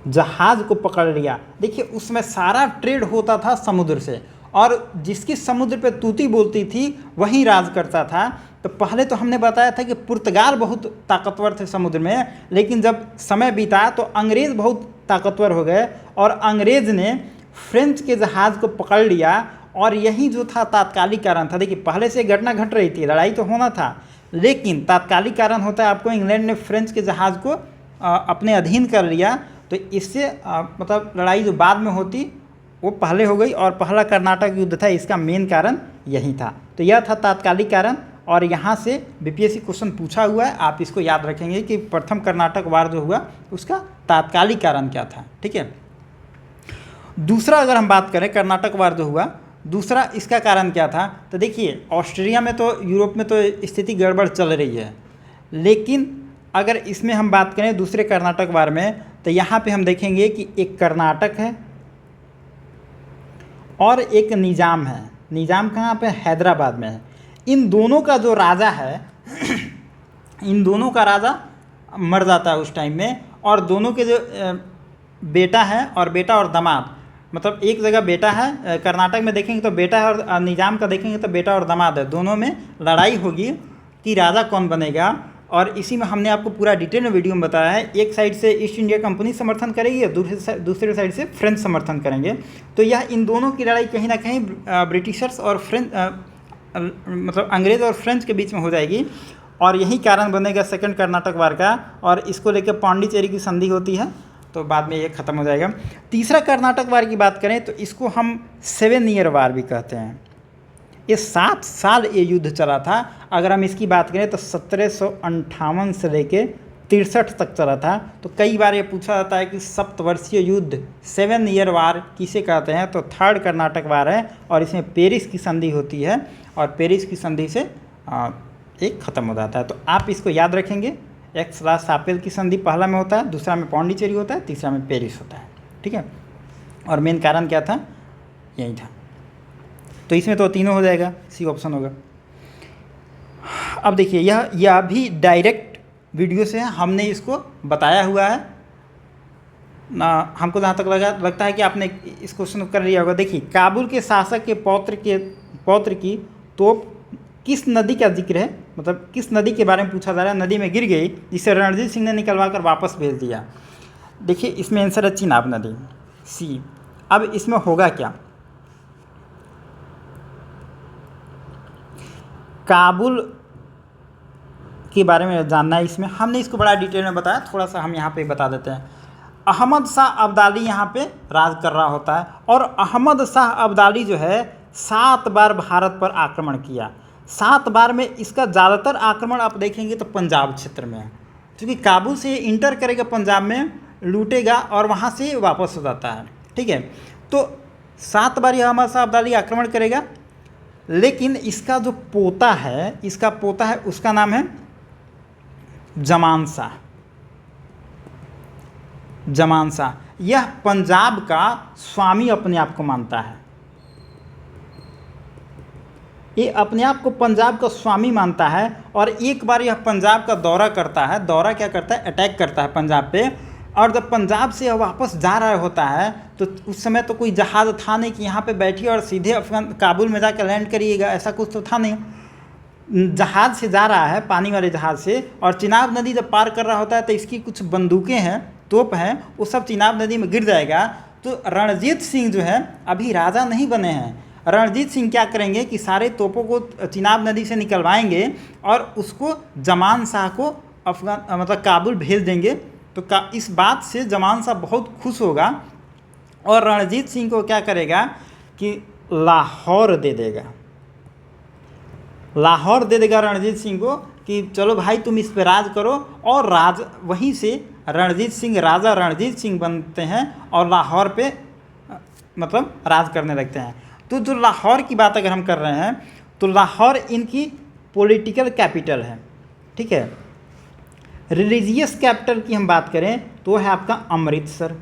S1: जहाज़ को पकड़ लिया। देखिए उसमें सारा ट्रेड होता था समुद्र से और जिसकी समुद्र पे तूती बोलती थी वही राज करता था। तो पहले तो हमने बताया था कि पुर्तगाल बहुत ताकतवर थे समुद्र में, लेकिन जब समय बीता तो अंग्रेज़ बहुत ताकतवर हो गए और अंग्रेज़ ने फ्रेंच के जहाज़ को पकड़ लिया। और यही जो था तात्कालिक कारण था। देखिए पहले से घटना घट रही थी, लड़ाई तो होना था, लेकिन तात्कालिक कारण होता है आपको इंग्लैंड ने फ्रेंच के जहाज़ को अपने अधीन कर लिया। तो इससे मतलब लड़ाई जो बाद में होती वो पहले हो गई और पहला कर्नाटक युद्ध था, इसका मेन कारण यही था। तो यह था तात्कालिक कारण और यहाँ से बीपीएससी क्वेश्चन पूछा हुआ है, आप इसको याद रखेंगे कि प्रथम कर्नाटक वार जो हुआ उसका तात्कालिक कारण क्या था, ठीक है। दूसरा अगर हम बात करें कर्नाटक वार जो हुआ, दूसरा इसका कारण क्या था, तो देखिए ऑस्ट्रिया में तो यूरोप में तो स्थिति गड़बड़ चल रही है, लेकिन अगर इसमें हम बात करें दूसरे कर्नाटक वार में तो यहाँ पे हम देखेंगे कि एक कर्नाटक है और एक निज़ाम है। निज़ाम कहाँ पे, हैदराबाद में है। इन दोनों का जो राजा है इन दोनों का राजा मर जाता है उस टाइम में, और दोनों के जो बेटा है और बेटा और दामाद, मतलब एक जगह बेटा है, कर्नाटक में देखेंगे तो बेटा है और निज़ाम का देखेंगे तो बेटा और दामाद है, दोनों में लड़ाई होगी कि राजा कौन बनेगा। और इसी में हमने आपको पूरा डिटेल में वीडियो में बताया है। एक साइड से ईस्ट इंडिया कंपनी समर्थन करेगी और दूसरे साइड से फ्रेंच समर्थन करेंगे। तो यह इन दोनों की लड़ाई कहीं ना कहीं ब्रिटिशर्स और मतलब अंग्रेज़ और फ्रेंच के बीच में हो जाएगी, और यही कारण बनेगा सेकंड कर्नाटक वार का, और इसको लेकर पांडिचेरी की संधि होती है, तो बाद में ये ख़त्म हो जाएगा। तीसरा कर्नाटक वार की बात करें तो इसको हम 7 ईयर वार भी कहते हैं। ये 7 साल ये युद्ध चला था। अगर हम इसकी बात करें तो 1758 से लेके 63 तक चला था। तो कई बार ये पूछा जाता है कि सप्तवर्षीय युद्ध 7 ईयर वार किसे कहते हैं, तो थर्ड कर्नाटक वार है, और इसमें पेरिस की संधि होती है, और पेरिस की संधि से एक ख़त्म हो जाता है। तो आप इसको याद रखेंगे, एक्स राज सापेल की संधि पहला में होता है, दूसरा में पौंडीचेरी होता है, तीसरा में पेरिस होता है, ठीक है। और मेन कारण क्या था, यही था। तो इसमें तो तीनों हो जाएगा, सी ऑप्शन होगा। अब देखिए यह भी डायरेक्ट वीडियो से है, हमने इसको बताया हुआ है ना। हमको जहाँ तक लगता है कि आपने इस क्वेश्चन को कर लिया होगा। देखिए, काबुल के शासक के पौत्र की तोप किस नदी का जिक्र है, मतलब किस नदी के बारे में पूछा जा रहा है। नदी में गिर गई, जिसे रणजीत सिंह ने निकलवा कर वापस भेज दिया। देखिए, इसमें आंसर है चिनाब नदी, सी। अब इसमें होगा क्या, काबुल के बारे में जानना है। इसमें हमने इसको बड़ा डिटेल में बताया, थोड़ा सा हम यहाँ पे बता देते हैं। अहमद शाह अब्दाली यहाँ पे राज कर रहा होता है, और अहमद शाह अब्दाली जो है 7 बार भारत पर आक्रमण किया। 7 बार में इसका ज़्यादातर आक्रमण आप देखेंगे तो पंजाब क्षेत्र में है, क्योंकि काबुल से इंटर करेगा, पंजाब में लूटेगा और वहाँ से वापस हो जाता है, ठीक है। तो 7 बार यह अहमद शाह अब्दाली आक्रमण करेगा। लेकिन इसका जो पोता है, उसका नाम है जमान शाह। यह पंजाब का स्वामी अपने आप को मानता है। ये अपने आप को पंजाब का स्वामी मानता है, और एक बार यह पंजाब का दौरा करता है। दौरा क्या करता है, अटैक करता है पंजाब पे। और जब पंजाब से यह वापस जा रहा होता है, तो उस समय तो कोई जहाज़ था नहीं कि यहाँ पे बैठिए और सीधे काबुल में जाकर लैंड करिएगा, ऐसा कुछ तो था नहीं। जहाज़ से जा रहा है, पानी वाले जहाज़ से, और चिनाब नदी जब पार कर रहा होता है तो इसकी कुछ बंदूकें हैं, तोप हैं, वो सब चिनाब नदी में गिर जाएगा। तो रणजीत सिंह जो है अभी राजा नहीं बने हैं। रणजीत सिंह क्या करेंगे कि सारे तोपों को चिनाब नदी से निकलवाएंगे और उसको जमान शाह को मतलब काबुल भेज देंगे। तो इस बात से जमान शाह बहुत खुश होगा, और रणजीत सिंह को क्या करेगा कि लाहौर दे देगा रणजीत सिंह को, कि चलो भाई तुम इस पे राज करो। और वहीं से राजा रणजीत सिंह बनते हैं, और लाहौर पे मतलब राज करने लगते हैं। तो जो लाहौर की बात अगर हम कर रहे हैं, तो लाहौर इनकी पॉलिटिकल कैपिटल है, ठीक है। रिलीजियस कैपिटल की हम बात करें तो है आपका अमृतसर।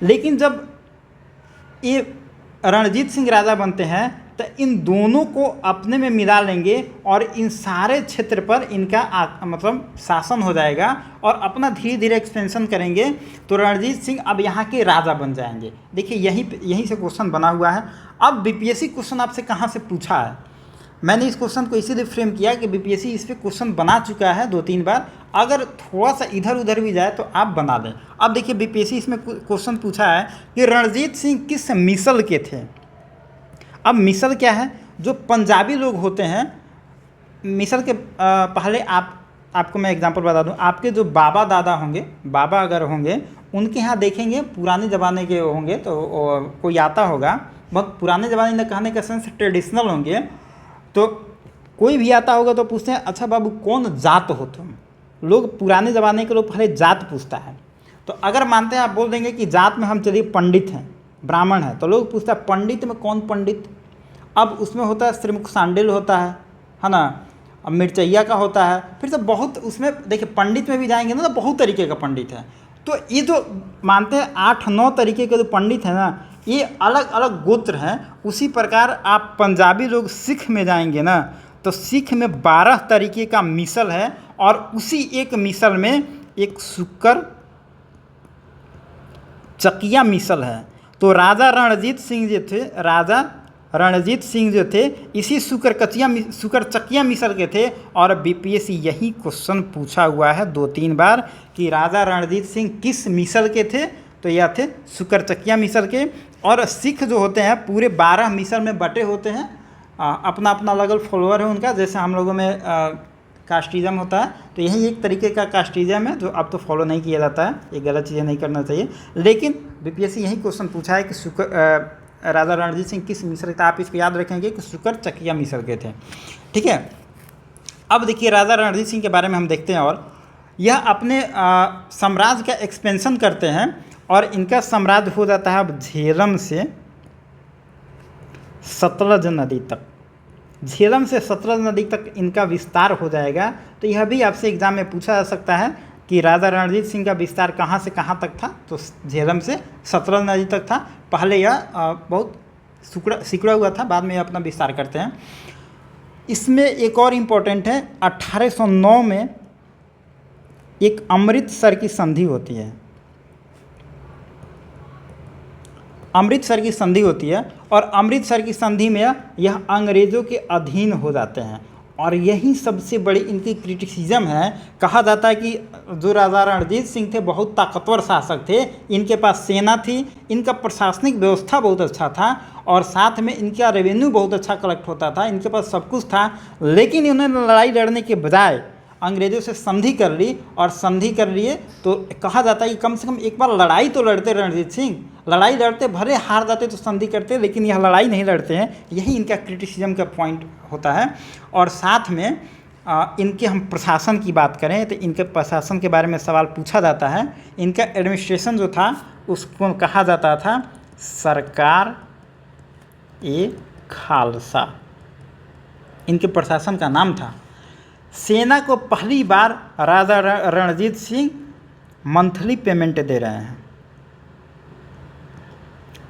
S1: लेकिन जब ये रणजीत सिंह राजा बनते हैं तो इन दोनों को अपने में मिला लेंगे, और इन सारे क्षेत्र पर इनका मतलब शासन हो जाएगा, और अपना धीरे धीरे एक्सपेंशन करेंगे। तो रणजीत सिंह अब यहाँ के राजा बन जाएंगे। देखिए, यहीं से क्वेश्चन बना हुआ है। अब बीपीएससी क्वेश्चन आपसे कहाँ से पूछा है, मैंने इस क्वेश्चन को इसीलिए फ्रेम किया कि बीपीएससी इस पर क्वेश्चन बना चुका है 2-3 बार। अगर थोड़ा सा इधर उधर भी जाए तो आप बना दें। अब देखिए, बीपीएससी इसमें क्वेश्चन पूछा है कि रणजीत सिंह किस मिसल के थे। अब मिसल क्या है, जो पंजाबी लोग होते हैं मिसल के पहले आपको मैं एग्जांपल बता दूं। आपके जो बाबा दादा होंगे, बाबा अगर होंगे, उनके यहाँ देखेंगे पुराने ज़माने के होंगे, तो कोई आता होगा, बहुत पुराने ज़माने में कहने का सेंस ट्रेडिशनल होंगे। तो कोई भी आता होगा तो पूछते हैं, अच्छा बाबू कौन जात हो तुम। लोग पुराने ज़माने के लोग पहले जात पूछता है। तो अगर मानते हैं, आप बोल देंगे कि जात में हम चलिए पंडित हैं, ब्राह्मण है, तो लोग पूछता है पंडित में कौन पंडित। अब उसमें होता है श्रीमुख सांडिल होता है ना, अब मिर्चैया का होता है, फिर से बहुत उसमें देखिए पंडित में भी जाएंगे ना तो बहुत तरीके का पंडित है। तो ये जो मानते हैं 8-9 तरीके के जो पंडित हैं ना, ये अलग अलग गोत्र हैं। उसी प्रकार आप पंजाबी लोग सिख में जाएंगे ना, तो सिख में 12 तरीके का मिसल है, और उसी एक मिसल में एक शुक्र चकिया मिसल है। तो राजा रणजीत सिंह जो थे इसी शुक्र चकिया मिसल के थे। और बीपीएससी यही क्वेश्चन पूछा हुआ है 2-3 बार कि राजा रणजीत सिंह किस मिसल के थे, तो यह थे शुक्र चकिया मिसल के। और सिख जो होते हैं पूरे 12 मिसल में बटे होते हैं, अपना अपना अलग अलग फॉलोअर है उनका, जैसे हम लोगों में कास्टिज़म होता है, तो यही एक तरीके का कास्टिज़म है जो अब तो फॉलो नहीं किया जाता है। ये गलत चीज़ें नहीं करना चाहिए। लेकिन बीपीएससी यही क्वेश्चन पूछा है कि राजा रणजीत सिंह किस मिस्र के थे। आप इसको याद रखेंगे कि शुकर चकिया मिस्र के थे। ठीक है, अब देखिए राजा रणजीत सिंह के बारे में हम देखते हैं। और यह अपने साम्राज्य का एक्सपेंशन करते हैं और इनका साम्राज्य हो जाता है अब झेलम से सतलज नदी तक। झेलम से सतलज नदी तक इनका विस्तार हो जाएगा। तो यह भी आपसे एग्जाम में पूछा जा सकता है कि राजा रणजीत सिंह का विस्तार कहाँ से कहाँ तक था। तो झेलम से सतलज नदी तक था। पहले यह बहुत सिकुड़ा हुआ था, बाद में अपना विस्तार करते हैं। इसमें एक और इम्पोर्टेंट है, 1809 में एक अमृतसर की संधि होती है। अमृतसर की संधि होती है और अमृतसर की संधि में यह अंग्रेज़ों के अधीन हो जाते हैं। और यही सबसे बड़ी इनकी क्रिटिसिज्म है। कहा जाता है कि जो राजा रणजीत सिंह थे बहुत ताकतवर शासक थे, इनके पास सेना थी, इनका प्रशासनिक व्यवस्था बहुत अच्छा था और साथ में इनका रेवेन्यू बहुत अच्छा कलेक्ट होता था, इनके पास सब कुछ था। लेकिन इन्होंने लड़ाई लड़ने के बजाय अंग्रेज़ों से संधि कर ली और संधि कर लिए। तो कहा जाता है कि कम से कम एक बार लड़ाई तो लड़ते रणजीत सिंह, लड़ाई लड़ते, भले हार जाते तो संधि करते, लेकिन यह लड़ाई नहीं लड़ते हैं। यही इनका क्रिटिसिज्म का पॉइंट होता है। और साथ में इनके हम प्रशासन की बात करें तो इनके प्रशासन के बारे में सवाल पूछा जाता है। इनका एडमिनिस्ट्रेशन जो था उसको कहा जाता था सरकार ए खालसा, इनके प्रशासन का नाम था। सेना को पहली बार राजा रणजीत सिंह मंथली पेमेंट दे रहे हैं,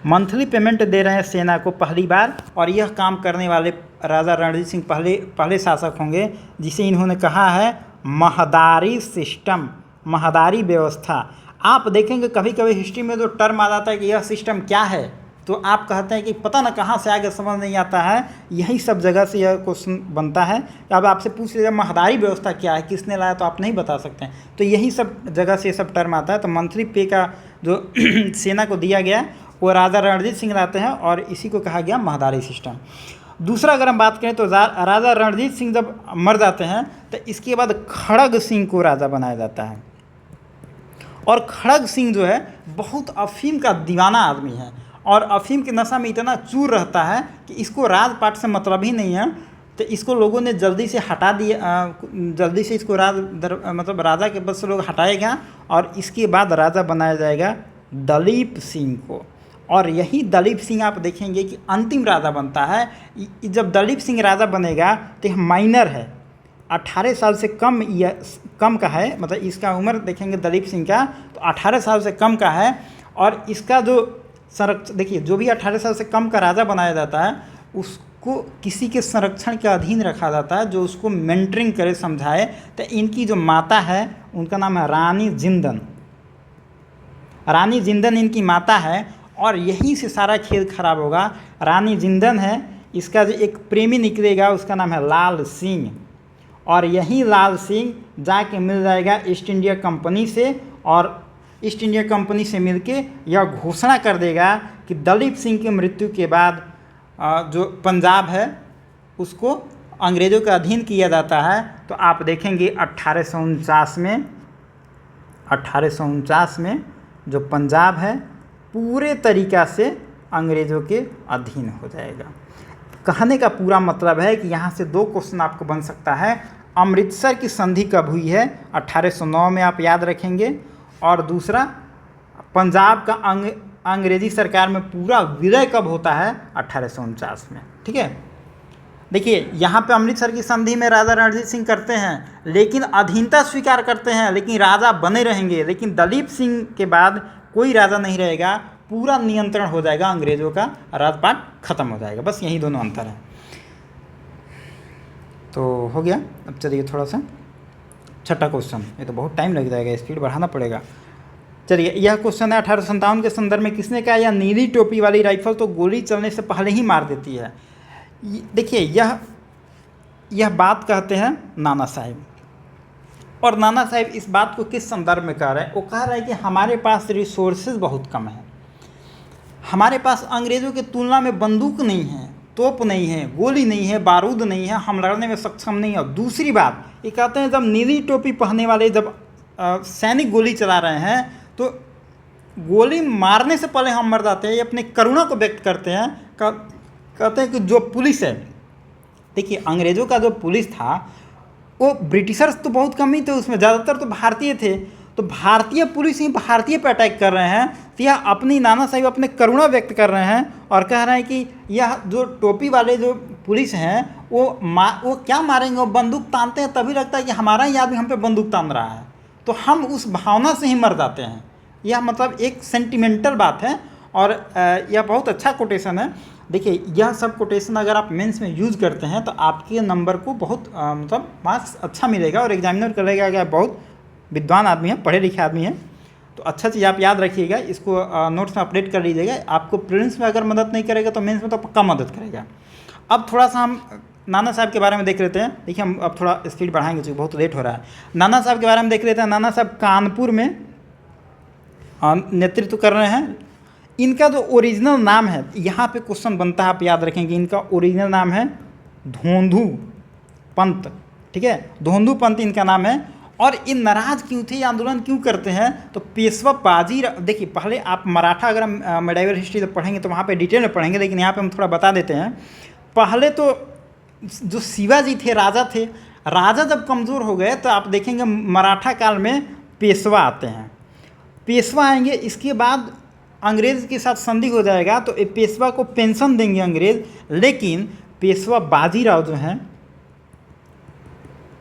S1: मंथली पेमेंट दे रहे हैं सेना को पहली बार। और यह काम करने वाले राजा रणजीत सिंह पहले शासक होंगे जिसे इन्होंने कहा है महदारी सिस्टम, महदारी व्यवस्था। आप देखेंगे कभी कभी हिस्ट्री में जो टर्म आ जाता है कि यह सिस्टम क्या है, तो आप कहते हैं कि पता ना कहाँ से आगे, समझ नहीं आता है। यही सब जगह से यह क्वेश्चन बनता है। अब आपसे पूछ लीजिए महदारी व्यवस्था क्या है, किसने लाया, तो आप नहीं बता सकते हैं। तो यही सब जगह से ये सब टर्म आता है। तो मंथली पे का जो सेना को दिया गया वो राजा रणजीत सिंह लाते हैं और इसी को कहा गया महदारी सिस्टम। दूसरा अगर हम बात करें तो राजा रणजीत सिंह जब मर जाते हैं तो इसके बाद खड़ग सिंह को राजा बनाया जाता है। और खड़ग सिंह जो है बहुत अफीम का दीवाना आदमी है और अफीम के नशा में इतना चूर रहता है कि इसको राजपाट से मतलब ही नहीं है। तो इसको लोगों ने जल्दी से हटा दिया, जल्दी से इसको मतलब राजा के बस से लोग हटाएगा और इसके बाद राजा बनाया जाएगा दलीप सिंह को। और यही दलीप सिंह आप देखेंगे कि अंतिम राजा बनता है। जब दलीप सिंह राजा बनेगा तो यह माइनर है, 18 साल से कम का है, मतलब इसका उम्र देखेंगे दलीप सिंह का तो 18 साल से कम का है। और इसका जो संरक्षण देखिए, जो भी 18 साल से कम का राजा बनाया जाता है उसको किसी के संरक्षण के अधीन रखा जाता है जो उसको मेंटरिंग करे, समझाए। तो इनकी जो माता है उनका नाम है रानी जिंदन, रानी जिंदन इनकी माता है। और यहीं से सारा खेल खराब होगा। रानी जिंदन है, इसका जो एक प्रेमी निकलेगा उसका नाम है लाल सिंह। और यही लाल सिंह जाके मिल जाएगा ईस्ट इंडिया कंपनी से और ईस्ट इंडिया कंपनी से मिलके यह घोषणा कर देगा कि दलीप सिंह की मृत्यु के बाद जो पंजाब है उसको अंग्रेज़ों के अधीन किया जाता है। तो आप देखेंगे 1849 में जो पंजाब है पूरे तरीक़ा से अंग्रेज़ों के अधीन हो जाएगा। कहने का पूरा मतलब है कि यहाँ से 2 क्वेश्चन आपको बन सकता है। अमृतसर की संधि कब हुई है, 1809 में आप याद रखेंगे। और दूसरा पंजाब का अंग्रेज़ी सरकार में पूरा विलय कब होता है, 1849 में। ठीक है, देखिए यहाँ पे अमृतसर की संधि में राजा रणजीत सिंह करते हैं लेकिन अधीनता स्वीकार करते हैं, लेकिन राजा बने रहेंगे। लेकिन दलीप सिंह के बाद कोई राजा नहीं रहेगा, पूरा नियंत्रण हो जाएगा अंग्रेज़ों का, राजपाट खत्म हो जाएगा। बस यही दोनों अंतर हैं। तो हो गया। अब चलिए थोड़ा सा छठा क्वेश्चन, ये तो बहुत टाइम लग जाएगा, स्पीड बढ़ाना पड़ेगा। चलिए, यह क्वेश्चन है 1857 के संदर्भ में किसने कहा यह नीली टोपी वाली राइफल तो गोली चलने से पहले ही मार देती है। देखिए यह बात कहते हैं नाना साहिब। और नाना साहिब इस बात को किस संदर्भ में कह रहे हैं, वो कह रहे हैं कि हमारे पास रिसोर्सेज बहुत कम है, हमारे पास अंग्रेज़ों की तुलना में बंदूक नहीं है तोप नहीं है, गोली नहीं है, बारूद नहीं है, हम लड़ने में सक्षम नहीं है। और दूसरी बात ये कहते हैं जब नीली टोपी पहनने वाले जब सैनिक गोली चला रहे हैं तो गोली मारने से पहले हम मर जाते हैं, ये अपने करुणा को व्यक्त करते हैं। कहते हैं कि जो पुलिस है, देखिए अंग्रेज़ों का जो पुलिस था वो ब्रिटिशर्स तो बहुत कम ही थे, उसमें ज़्यादातर तो भारतीय थे। तो भारतीय पुलिस ही भारतीय पे अटैक कर रहे हैं, तो यह अपनी नाना साहब अपने करुणा व्यक्त कर रहे हैं और कह रहे हैं कि यह जो टोपी वाले जो पुलिस हैं वो क्या मारेंगे, वो बंदूक तानते हैं तभी लगता है कि हमारा ही आदमी हम पे बंदूक तान रहा है, तो हम उस भावना से ही मर जाते हैं। यह मतलब एक सेंटिमेंटल बात है और यह बहुत अच्छा कोटेशन है। देखिए यह सब कोटेशन अगर आप मेंस में यूज़ करते हैं तो आपके नंबर को बहुत मतलब मार्क्स अच्छा मिलेगा और एग्जामिनर करेगा कि आप बहुत विद्वान आदमी हैं, पढ़े लिखे आदमी हैं। तो अच्छा चीज़ आप याद रखिएगा, इसको नोट्स में अपडेट कर लीजिएगा। आपको प्रीलिम्स में अगर मदद नहीं करेगा तो मेंस में तो पक्का मदद करेगा। अब थोड़ा सा हम नाना साहब के बारे में देख लेते हैं। देखिए हम अब थोड़ा स्पीड बढ़ाएंगे क्योंकि बहुत लेट हो रहा है। नाना साहब के बारे में देख लेते हैं। नाना साहब कानपुर में नेतृत्व कर रहे हैं। इनका जो ओरिजिनल नाम है, यहाँ पे क्वेश्चन बनता है, आप याद रखेंगे, इनका ओरिजिनल नाम है धोंधू पंत। ठीक है, धोंधू पंत इनका नाम है। और ये नाराज़ क्यों थे, ये आंदोलन क्यों करते हैं, तो पेशवा बाजीराव, देखिए पहले आप मराठा अगर हम मेडाइवल हिस्ट्री जब पढ़ेंगे तो वहाँ पे डिटेल में पढ़ेंगे, लेकिन यहाँ पे हम थोड़ा बता देते हैं। पहले तो जो शिवाजी थे, राजा जब कमज़ोर हो गए तो आप देखेंगे मराठा काल में पेशवा आते हैं, पेशवा आएंगे। इसके बाद अंग्रेज़ के साथ संधि हो जाएगा तो पेशवा को पेंशन देंगे अंग्रेज़, लेकिन पेशवा बाजीराव जो हैं,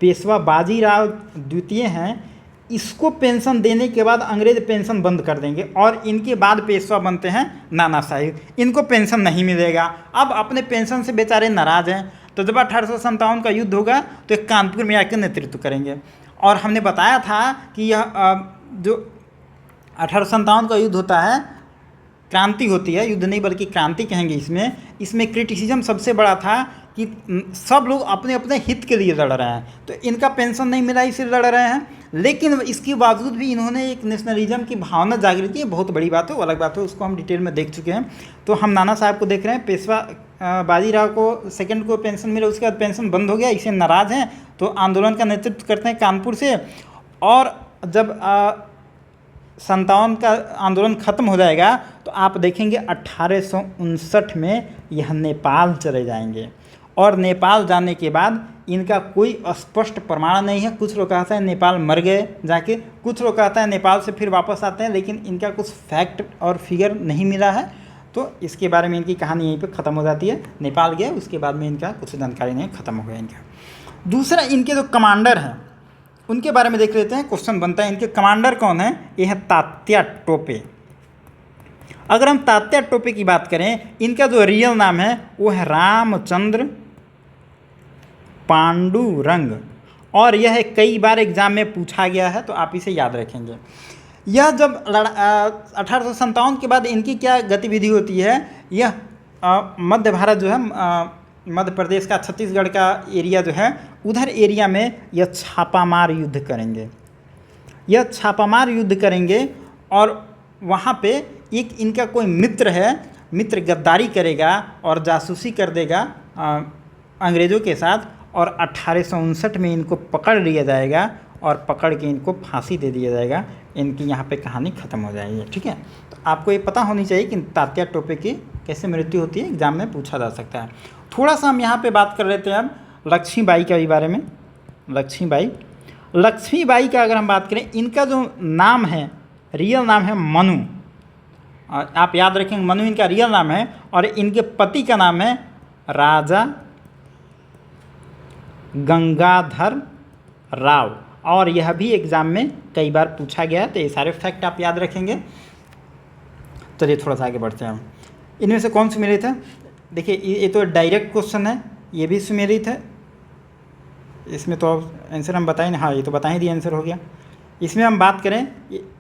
S1: पेशवा बाजीराव द्वितीय हैं, इसको पेंशन देने के बाद अंग्रेज़ पेंशन बंद कर देंगे और इनके बाद पेशवा बनते हैं नाना साहिब। इनको पेंशन नहीं मिलेगा। अब अपने पेंशन से बेचारे नाराज़ हैं, तो जब 1857 का युद्ध होगा तो एक कानपुर में आकर नेतृत्व करेंगे। और हमने बताया था कि यह जो 1857 का युद्ध होता है, क्रांति होती है, युद्ध नहीं बल्कि क्रांति कहेंगे। इसमें क्रिटिसिज्म सबसे बड़ा था कि सब लोग अपने अपने हित के लिए लड़ रहे हैं, तो इनका पेंशन नहीं मिला इसलिए लड़ रहे हैं। लेकिन इसके बावजूद भी इन्होंने एक नेशनलिज्म की भावना जागृति है, बहुत बड़ी बात है, वो अलग बात है, उसको हम डिटेल में देख चुके हैं। तो हम नाना साहब को देख रहे हैं, पेशवा बाजीराव को सेकंड को पेंशन मिला, उसके बाद पेंशन बंद हो गया, इसे नाराज़ हैं तो आंदोलन का नेतृत्व करते हैं कानपुर से। और जब 57 का आंदोलन ख़त्म हो जाएगा तो आप देखेंगे 1859 में यह नेपाल चले जाएंगे। और नेपाल जाने के बाद इनका कोई स्पष्ट प्रमाण नहीं है। कुछ लोग कहते हैं नेपाल मर गए जाके, कुछ लोग कहते हैं नेपाल से फिर वापस आते हैं, लेकिन इनका कुछ फैक्ट और फिगर नहीं मिला है। तो इसके बारे में इनकी कहानी यहीं पे ख़त्म हो जाती है। नेपाल गए, उसके बाद में इनका कुछ जानकारी नहीं, ख़त्म हो गया इनका। दूसरा, इनके जो कमांडर हैं उनके बारे में देख लेते हैं। क्वेश्चन बनता है इनके कमांडर कौन है। ये है तात्या टोपे। अगर हम तात्या टोपे की बात करें, इनका जो रियल नाम है वो है रामचंद्र पांडुरंग, और यह कई बार एग्जाम में पूछा गया है, तो आप इसे याद रखेंगे। यह जब 1857 के बाद इनकी क्या गतिविधि होती है, यह मध्य भारत जो है, मध्य प्रदेश का, छत्तीसगढ़ का एरिया जो है, उधर एरिया में यह छापामार युद्ध करेंगे। यह छापामार युद्ध करेंगे और वहाँ पे एक इनका कोई मित्र है, मित्र गद्दारी करेगा और जासूसी कर देगा अंग्रेज़ों के साथ, और 1859 में इनको पकड़ लिया जाएगा और पकड़ के इनको फांसी दे दिया जाएगा। इनकी यहाँ पे कहानी ख़त्म हो जाएगी। ठीक है, तो आपको ये पता होनी चाहिए कि तात्या टोपे की कैसे मृत्यु होती है, एग्जाम में पूछा जा सकता है। थोड़ा सा हम यहाँ पे बात कर लेते हैं अब लक्ष्मीबाई के बारे में। लक्ष्मीबाई का अगर हम बात करें, इनका जो नाम है, रियल नाम है मनु। आप याद रखेंगे, मनु इनका रियल नाम है। और इनके पति का नाम है राजा गंगाधर राव, और यह भी एग्ज़ाम में कई बार पूछा गया है, तो ये सारे फैक्ट आप याद रखेंगे। चलिए थोड़ा सा आगे बढ़ते हैं हम। इनमें से कौन सुमेलित है? देखिए ये तो डायरेक्ट क्वेश्चन है, ये भी सुमेलित है। इसमें तो आंसर हम बताएं, हाँ ये तो बता ही दिए, आंसर हो गया। इसमें हम बात करें,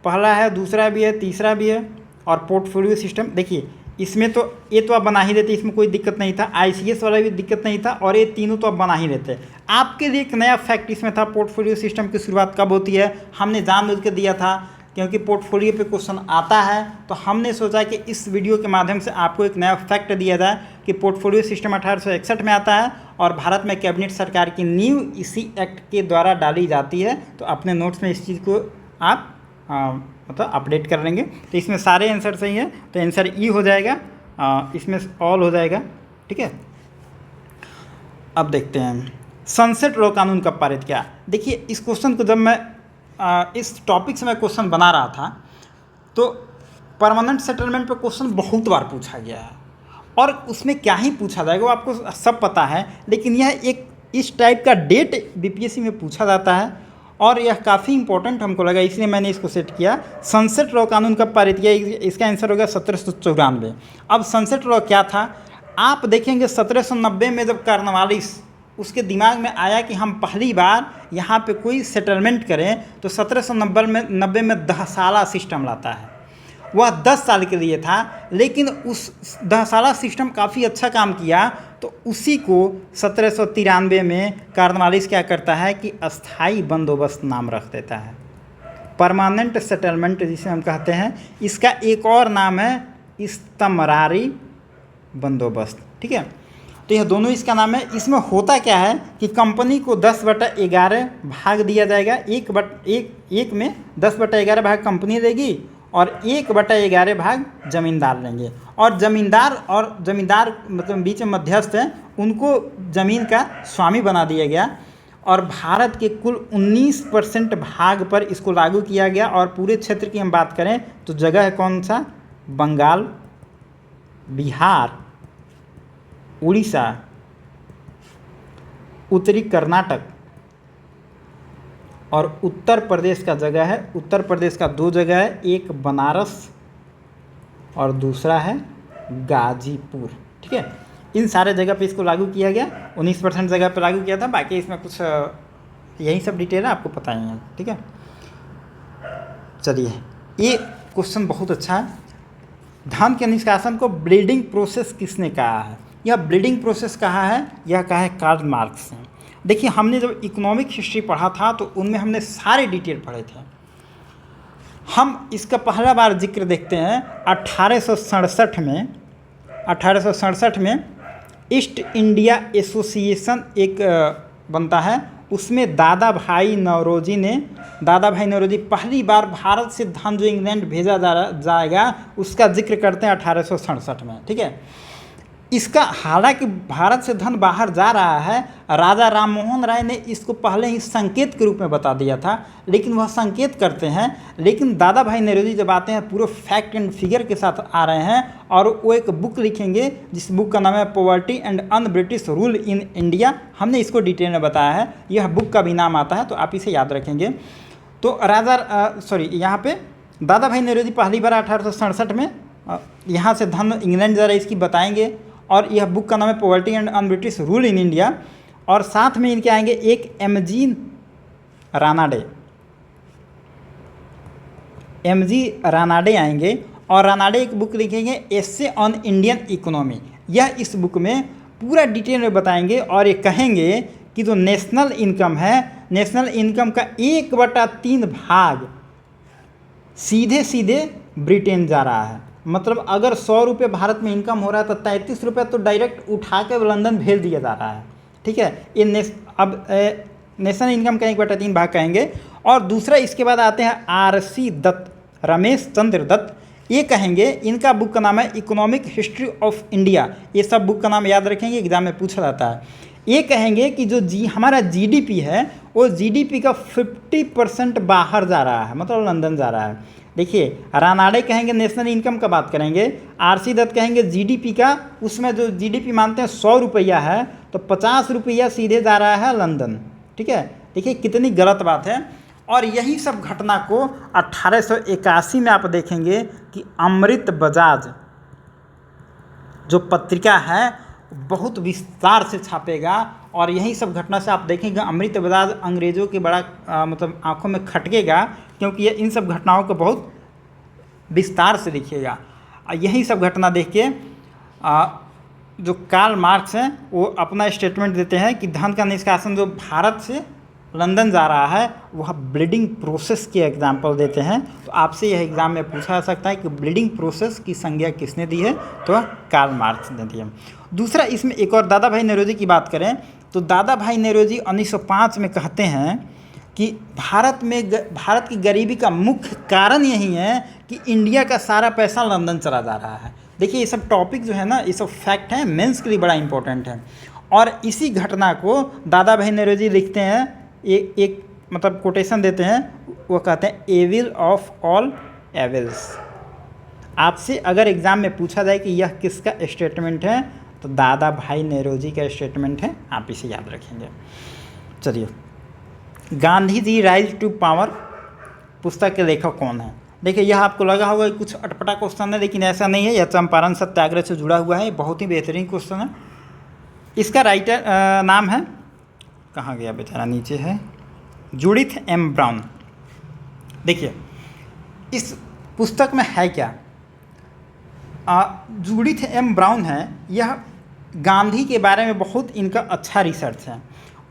S1: पहला है, दूसरा भी है, तीसरा भी है, और पोर्टफोलियो सिस्टम। देखिए इसमें तो ये तो आप बना ही देते, इसमें कोई दिक्कत नहीं था। ICS वाला भी दिक्कत नहीं था, और ये तीनों तो आप बना ही देते। आपके लिए एक नया फैक्ट इसमें था, पोर्टफोलियो सिस्टम की शुरुआत कब होती है, हमने जानबूझ के दिया था क्योंकि पोर्टफोलियो पे क्वेश्चन आता है, तो हमने सोचा कि इस वीडियो के माध्यम से आपको एक नया फैक्ट दिया जाए कि पोर्टफोलियो सिस्टम 1861 में आता है और भारत में कैबिनेट सरकार की नींव इसी एक्ट के द्वारा डाली जाती है। तो अपने नोट्स में इस चीज़ को आप मतलब अपडेट कर लेंगे। तो इसमें सारे आंसर सही है, तो आंसर ई हो जाएगा, इसमें ऑल हो जाएगा। ठीक है, अब देखते हैं सनसेट लॉ कानून कब पारित किया। देखिए इस क्वेश्चन को जब मैं इस टॉपिक से मैं क्वेश्चन बना रहा था तो परमानेंट सेटलमेंट पे क्वेश्चन बहुत बार पूछा गया है और उसमें क्या ही पूछा जाएगा वो आपको सब पता है, लेकिन यह एक इस टाइप का डेट बीपीएससी में पूछा जाता है और यह काफ़ी इंपॉर्टेंट हमको लगा, इसलिए मैंने इसको सेट किया। सनसेट लॉ कानून कब पारित किया, इसका आंसर होगा 1794। अब सनसेट लॉ क्या था, आप देखेंगे 1790 में जब कॉर्नवालिस उसके दिमाग में आया कि हम पहली बार यहाँ पे कोई सेटलमेंट करें, तो 1790 में 10 साला सिस्टम लाता है। वह 10 साल के लिए था, लेकिन उस 10 साला सिस्टम काफ़ी अच्छा काम किया, तो उसी को 1793 में कॉर्नवालिस क्या करता है कि अस्थाई बंदोबस्त नाम रख देता है। परमानेंट सेटलमेंट जिसे हम कहते हैं, इसका एक और नाम है इस्तमरारी बंदोबस्त। ठीक है, तो यह दोनों इसका नाम है। इसमें होता क्या है कि कंपनी को 10/11 भाग दिया जाएगा, एक में 10/11 भाग कंपनी देगी और 1/11 भाग जमींदार लेंगे, और जमींदार मतलब बीच में मध्यस्थ हैं, उनको ज़मीन का स्वामी बना दिया गया और भारत के कुल 19% भाग पर इसको लागू किया गया। और पूरे क्षेत्र की हम बात करें तो जगह है कौन सा, बंगाल, बिहार, उड़ीसा, उत्तरी कर्नाटक और उत्तर प्रदेश का जगह है। उत्तर प्रदेश का 2 जगह है, एक बनारस और दूसरा है गाजीपुर। ठीक है, इन सारे जगह पे इसको लागू किया गया, 19% जगह पे लागू किया था, बाकी इसमें कुछ यही सब डिटेल है, आपको पता ही है। ठीक है, चलिए ये क्वेश्चन बहुत अच्छा है। धान के निष्कासन को ब्रीडिंग प्रोसेस किसने कहा है, यह ब्रीडिंग प्रोसेस कहा है, यह कहा है कार्ल मार्क्स ने। देखिए हमने जब इकोनॉमिक हिस्ट्री पढ़ा था तो उनमें हमने सारे डिटेल पढ़े थे। हम इसका पहला बार जिक्र देखते हैं 1867 में ईस्ट इंडिया एसोसिएशन एक बनता है, उसमें दादा भाई नौरोजी पहली बार भारत से धन जो इंग्लैंड भेजा जाएगा उसका जिक्र करते हैं 1867 में। ठीक है, इसका हालांकि भारत से धन बाहर जा रहा है, राजा राममोहन राय ने इसको पहले ही संकेत के रूप में बता दिया था, लेकिन वह संकेत करते हैं, लेकिन दादा भाई नौरोजी जब आते हैं पूरे फैक्ट एंड फिगर के साथ आ रहे हैं और वो एक बुक लिखेंगे जिस बुक का नाम है poverty and un British rule in India. हमने इसको डिटेल में बताया है, यह बुक का भी नाम आता है, तो आप इसे याद रखेंगे। तो यहाँ पे दादा भाई नौरोजी पहली बार 1867 में यहाँ से धन इंग्लैंड जा रहा है इसकी बताएंगे, और यह बुक का नाम है poverty and un British rule in India. और साथ में इनके आएंगे एक एमजी रानाडे आएंगे, और रानाडे एक बुक लिखेंगे एसे ऑन इंडियन इकोनॉमी। यह इस बुक में पूरा डिटेल में बताएंगे और ये कहेंगे कि जो नेशनल इनकम है, नेशनल इनकम का 1/3 भाग सीधे ब्रिटेन जा रहा है। मतलब अगर 100 रुपये भारत में इनकम हो रहा है तो 33 रुपये तो डायरेक्ट उठा के लंदन भेज दिया जा रहा है। ठीक है, ये नेशनल इनकम का 1/3 भाग कहेंगे। और दूसरा इसके बाद आते हैं RC दत्त, रमेश चंद्र दत्त, ये कहेंगे, इनका बुक का नाम है इकोनॉमिक हिस्ट्री ऑफ इंडिया। ये सब बुक का नाम याद रखेंगे, एग्जाम में पूछा जाता है। ये कहेंगे कि जो हमारा GDP है वो GDP का 50% बाहर जा रहा है, मतलब लंदन जा रहा है। देखिए रानाडे कहेंगे नेशनल इनकम का बात करेंगे, RC दत्त कहेंगे GDP का, उसमें जो GDP मानते हैं 100 रुपया है तो 50 रुपया सीधे जा रहा है लंदन। ठीक है, देखिए कितनी गलत बात है। और यही सब घटना को 1881 में आप देखेंगे कि अमृत बजाज जो पत्रिका है बहुत विस्तार से छापेगा, और यही सब घटना से आप देखेंगे अमृत बजाज अंग्रेज़ों के बड़ा मतलब आंखों में खटकेगा, क्योंकि ये इन सब घटनाओं को बहुत विस्तार से लिखिएगा। यही सब घटना देख के जो कार्ल मार्क्स हैं वो अपना स्टेटमेंट देते हैं कि धन का निष्कासन जो भारत से लंदन जा रहा है वह ब्लीडिंग प्रोसेस की एग्जाम्पल देते हैं। तो आपसे यह एग्जाम में पूछा जा सकता है कि ब्लीडिंग प्रोसेस की संज्ञा किसने दी है, तो कार्ल मार्क्स ने दी है। दूसरा इसमें एक और दादा भाई नेरोजी की बात करें तो दादा भाई नेरोजी 1905 में कहते हैं कि भारत की गरीबी का मुख्य कारण यही है कि इंडिया का सारा पैसा लंदन चला जा रहा है। देखिए ये सब टॉपिक जो है ना, ये सब फैक्ट हैं, मेंस के लिए बड़ा इंपॉर्टेंट है। और इसी घटना को दादा भाई नेरोजी लिखते हैं, एक मतलब कोटेशन देते हैं, वो कहते हैं एविल ऑफ ऑल एविल्स। आपसे अगर एग्ज़ाम में पूछा जाए कि यह किसका स्टेटमेंट है तो दादा भाई नेरोजी का स्टेटमेंट है, आप इसे याद रखेंगे। चलिए, Gandhi ji rise to power पुस्तक के लेखक कौन है? देखिए यह आपको लगा होगा कि कुछ अटपटा क्वेश्चन है, लेकिन ऐसा नहीं है, यह चंपारण सत्याग्रह से जुड़ा हुआ है, बहुत ही बेहतरीन क्वेश्चन है। इसका राइटर नाम है, कहाँ गया बेचारा, नीचे है, जूडिथ एम ब्राउन। देखिए इस पुस्तक में है क्या, जूडिथ एम ब्राउन है, यह गांधी के बारे में बहुत इनका अच्छा रिसर्च है।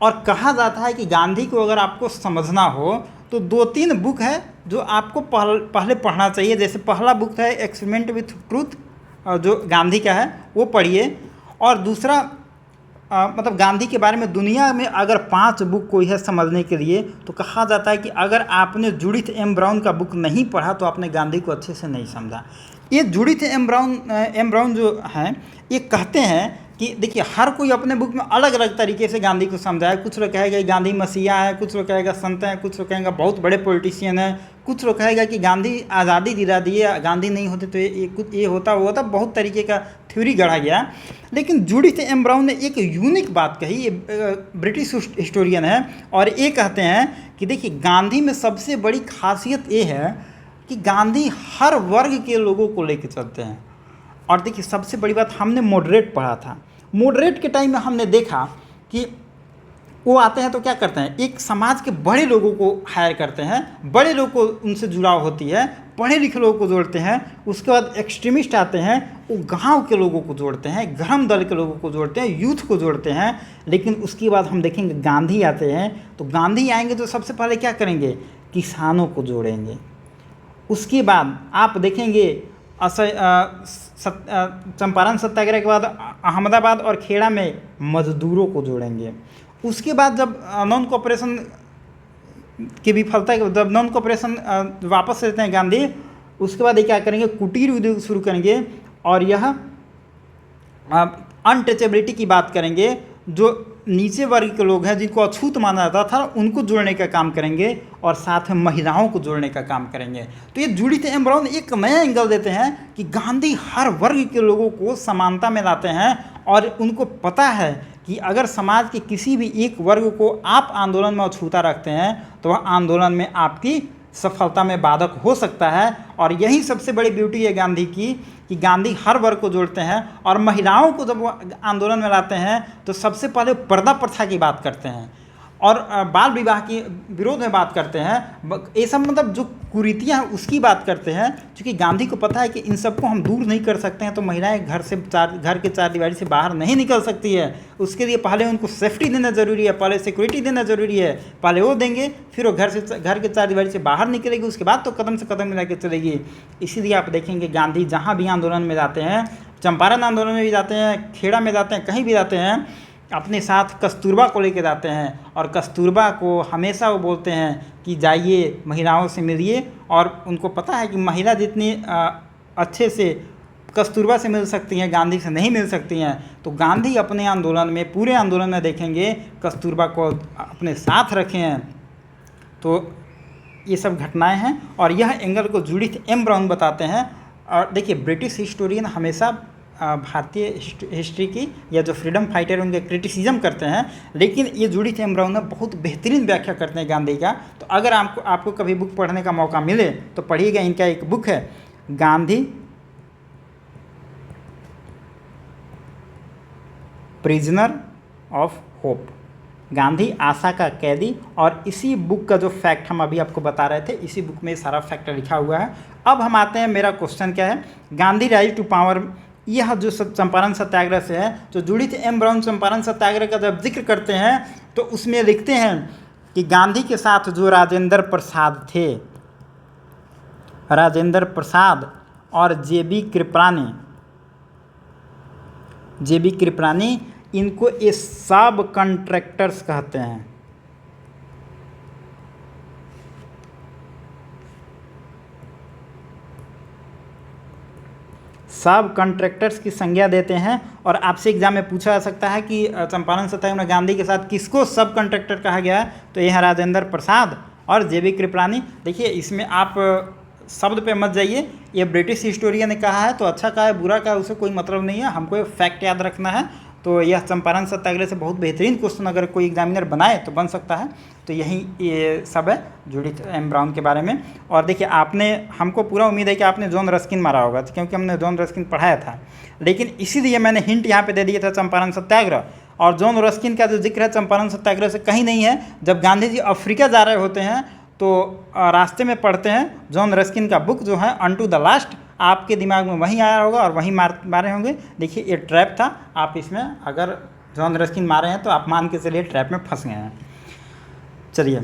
S1: और कहा जाता है कि गांधी को अगर आपको समझना हो तो 2-3 बुक है जो आपको पहले पढ़ना चाहिए। जैसे पहला बुक है एक्सपेरिमेंट विथ ट्रूथ, जो गांधी का है वो पढ़िए। और दूसरा मतलब गांधी के बारे में दुनिया में अगर 5 बुक कोई है समझने के लिए तो कहा जाता है कि अगर आपने जूडिथ एम ब्राउन का बुक नहीं पढ़ा तो आपने गांधी को अच्छे से नहीं समझा। ये जूडिथ एम ब्राउन जो हैं ये कहते हैं कि देखिए हर कोई अपने बुक में अलग अलग तरीके से गांधी को समझा है। कुछ लोग कहेगा कि गांधी मसीहा है, कुछ लोग कहेगा संत हैं, कुछ लोग कहेगा बहुत बड़े पॉलिटिशियन हैं, कुछ लोग कहेगा कि गांधी आज़ादी दिला दिए, गांधी नहीं होते तो ये होता वो होता, बहुत तरीके का थ्योरी गढ़ा गया। लेकिन जूडिथ एम ब्राउन ने एक यूनिक बात कही, ये ब्रिटिश हिस्टोरियन है, और ये कहते हैं कि देखिए गांधी में सबसे बड़ी खासियत ये है कि गांधी हर वर्ग के लोगों को लेकर चलते हैं। और देखिए सबसे बड़ी बात, हमने मॉडरेट पढ़ा था, मॉडरेट के टाइम में हमने देखा कि वो आते हैं तो क्या करते हैं, एक समाज के बड़े लोगों को हायर करते हैं, बड़े लोग को उनसे जुड़ाव होती है, पढ़े लिखे लोगों को जोड़ते हैं। उसके बाद एक्सट्रीमिस्ट आते हैं, वो गांव के लोगों को जोड़ते हैं, गरम दल के लोगों को जोड़ते हैं, यूथ को जोड़ते हैं। लेकिन उसके बाद हम देखेंगे गांधी आते हैं, तो गांधी आएंगे तो सबसे पहले क्या करेंगे, किसानों को जोड़ेंगे। उसके बाद आप देखेंगे चंपारण सत्याग्रह के बाद अहमदाबाद और खेड़ा में मजदूरों को जोड़ेंगे। उसके बाद जब नॉन कोऑपरेशन की विफलता, जब नॉन कोऑपरेशन वापस लेते हैं गांधी, उसके बाद ये क्या करेंगे, कुटीर उद्योग शुरू करेंगे और यह अनटचेबिलिटी की बात करेंगे। जो नीचे वर्ग के लोग हैं जिनको अछूत माना जाता था उनको जोड़ने का काम करेंगे और साथ में महिलाओं को जोड़ने का काम करेंगे। तो ये जूडिथ एम ब्राउन एक नया एंगल देते हैं कि गांधी हर वर्ग के लोगों को समानता में लाते हैं और उनको पता है कि अगर समाज के किसी भी एक वर्ग को आप आंदोलन में अछूता रखते हैं तो वह आंदोलन में आपकी सफलता में बाधक हो सकता है। और यही सबसे बड़ी ब्यूटी है गांधी की कि गांधी हर वर्ग को जोड़ते हैं और महिलाओं को जब वो आंदोलन में लाते हैं तो सबसे पहले पर्दा प्रथा की बात करते हैं और बाल विवाह की विरोध में बात करते हैं। ये सब मतलब जो कुरीतियाँ हैं उसकी बात करते हैं, क्योंकि गांधी को पता है कि इन सबको हम दूर नहीं कर सकते हैं। तो महिलाएं घर के 4 दीवारी से बाहर नहीं निकल सकती है, उसके लिए पहले उनको सेफ्टी देना ज़रूरी है, पहले सिक्योरिटी देना ज़रूरी है। पहले वो देंगे, फिर वो घर के 4 दीवारी से बाहर निकलेगी, उसके बाद तो कदम से कदम मिला के चलेगी। इसीलिए आप देखेंगे गांधी जहाँ भी आंदोलन में जाते हैं, चंपारण आंदोलन में भी जाते हैं, खेड़ा में जाते हैं, कहीं भी जाते हैं, अपने साथ कस्तूरबा को लेके जाते हैं। और कस्तूरबा को हमेशा वो बोलते हैं कि जाइए महिलाओं से मिलिए, और उनको पता है कि महिला जितनी अच्छे से कस्तूरबा से मिल सकती हैं गांधी से नहीं मिल सकती हैं। तो गांधी अपने आंदोलन में, पूरे आंदोलन में देखेंगे कस्तूरबा को अपने साथ रखे हैं। तो ये सब घटनाएं हैं और यह एंगल को जूडिथ एम ब्राउन बताते हैं। और देखिए ब्रिटिश हिस्टोरियन हमेशा भारतीय हिस्ट्री की या जो फ्रीडम फाइटर उनके क्रिटिसिज्म करते हैं, लेकिन ये जूडिथ एम ब्राउन बहुत बेहतरीन व्याख्या करते हैं गांधी का। तो अगर आपको कभी बुक पढ़ने का मौका मिले तो पढ़िएगा। इनका एक बुक है Gandhi prisoner of hope, Gandhi आशा का कैदी। और इसी बुक का जो फैक्ट हम अभी आपको बता रहे थे, इसी बुक में सारा फैक्ट लिखा हुआ है। अब हम आते हैं, मेरा क्वेश्चन क्या है, गांधी राइज टू पावर, यह जो चंपारण सत्याग्रह से है, तो जूडिथ एम ब्राउन चंपारण सत्याग्रह का जब जिक्र करते हैं तो उसमें लिखते हैं कि गांधी के साथ जो राजेंद्र प्रसाद थे, राजेंद्र प्रसाद और जेबी कृपलानी, इनको ये सब कॉन्ट्रैक्टर्स कहते हैं। सब कॉन्ट्रैक्टर्स की संज्ञा देते हैं। और आपसे एग्जाम में पूछा जा सकता है कि चंपारण सत्याग्रह में गांधी के साथ किसको सब कॉन्ट्रैक्टर कहा गया है, तो यह है राजेंद्र प्रसाद और जेबी कृपलानी। देखिए इसमें आप शब्द पे मत जाइए, ये ब्रिटिश हिस्टोरियन ने कहा है तो अच्छा कहा है बुरा कहा है उससे कोई मतलब नहीं है, हमको फैक्ट याद रखना है। तो यह चंपारण सत्याग्रह से बहुत बेहतरीन क्वेश्चन अगर कोई एग्जामिनर बनाए तो बन सकता है। तो यही ये सब है जूडिथ एम ब्राउन के बारे में। और देखिए आपने, हमको पूरा उम्मीद है कि आपने जॉन रस्किन मारा होगा क्योंकि हमने जॉन रस्किन पढ़ाया था, लेकिन इसीलिए मैंने हिंट यहाँ पे दे दिया था चंपारण सत्याग्रह। और जॉन रस्किन का जो जिक्र है चंपारण सत्याग्रह से कहीं नहीं है। जब गांधी जी अफ्रीका जा रहे होते हैं तो रास्ते में पढ़ते हैं जॉन रस्किन का बुक जो है अनटू द लास्ट, आपके दिमाग में वहीं आया होगा और वहीं मारे होंगे। देखिए ये ट्रैप था, आप इसमें अगर जॉन रस्किन मारे हैं तो आप मान के चलिए ट्रैप में फंस गए हैं। चलिए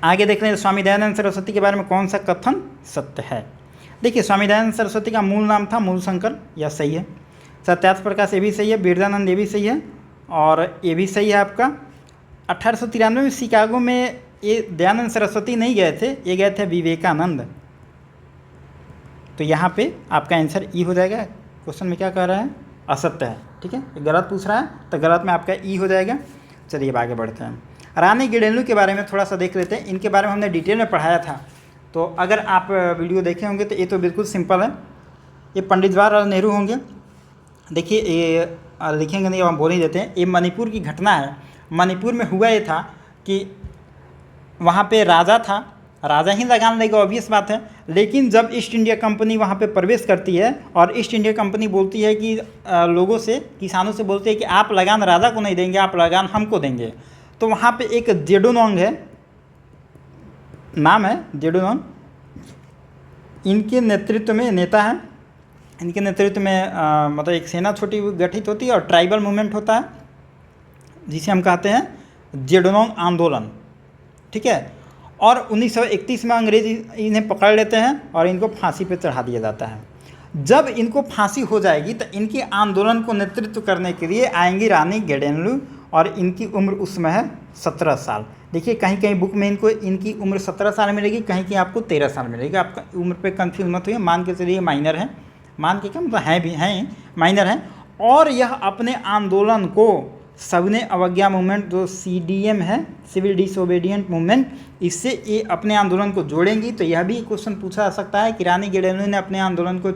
S1: आगे देख लें स्वामी दयानंद सरस्वती के बारे में कौन सा कथन सत्य है। देखिए स्वामी दयानंद सरस्वती का मूल नाम था मूलशंकर, यह सही है। सत्यार्थ प्रकाश ये भी सही है। बिरजानंद ये भी सही है और ये भी सही है आपका। 1893 में शिकागो में ये दयानंद सरस्वती नहीं गए थे, ये गए थे विवेकानंद। तो यहाँ पे आपका आंसर ई हो जाएगा। क्वेश्चन में क्या कह रहा है, असत्य है, ठीक है, गलत पूछ रहा है तो गलत में आपका ई हो जाएगा। चलिए अब आगे बढ़ते हैं। रानी गिडेनलू के बारे में थोड़ा सा देख लेते हैं। इनके बारे में हमने डिटेल में पढ़ाया था, तो अगर आप वीडियो देखे होंगे तो ये तो बिल्कुल सिंपल है। ये पंडित जवाहरलाल नेहरू होंगे। देखिए ये लिखेंगे नहीं, हम बोल ही देते हैं। ये मणिपुर की घटना है। मणिपुर में हुआ ये था कि वहाँ पे राजा था, राजा ही लगान लेगा ऑब्वियस बात है। लेकिन जब ईस्ट इंडिया कंपनी वहाँ पे प्रवेश करती है और ईस्ट इंडिया कंपनी बोलती है कि लोगों से, किसानों से बोलती है कि आप लगान राजा को नहीं देंगे, आप लगान हमको देंगे। तो वहाँ पे एक जेडुनोंग है, नाम है जेडुनोंग, इनके नेतृत्व में नेता है। इनके नेतृत्व में मतलब एक सेना छोटी गठित होती है और ट्राइबल मूवमेंट होता है जिसे हम कहते हैं जेडुनोंग आंदोलन, ठीक है। और 1931 में अंग्रेज इन्हें पकड़ लेते हैं और इनको फांसी पे चढ़ा दिया जाता है। जब इनको फांसी हो जाएगी तो इनके आंदोलन को नेतृत्व करने के लिए आएंगी रानी गिडेनलू और इनकी उम्र उस समय है 17 साल। देखिए कहीं कहीं बुक में इनको इनकी उम्र 17 साल मिलेगी, कहीं कहीं आपको 13 साल मिलेगी। आपका उम्र पे कंफ्यूज मत हुई, मान के चलिए माइनर है, मान के क्या मतलब हैं भी हैं, माइनर हैं। और यह अपने आंदोलन को सविनय अवज्ञा मूवमेंट, जो CDM है, सिविल डिसोबीडिएंट मूवमेंट, इससे ये अपने आंदोलन को जोड़ेंगी। तो यह भी क्वेश्चन पूछा जा सकता है कि रानी गिडेनलू ने अपने आंदोलन को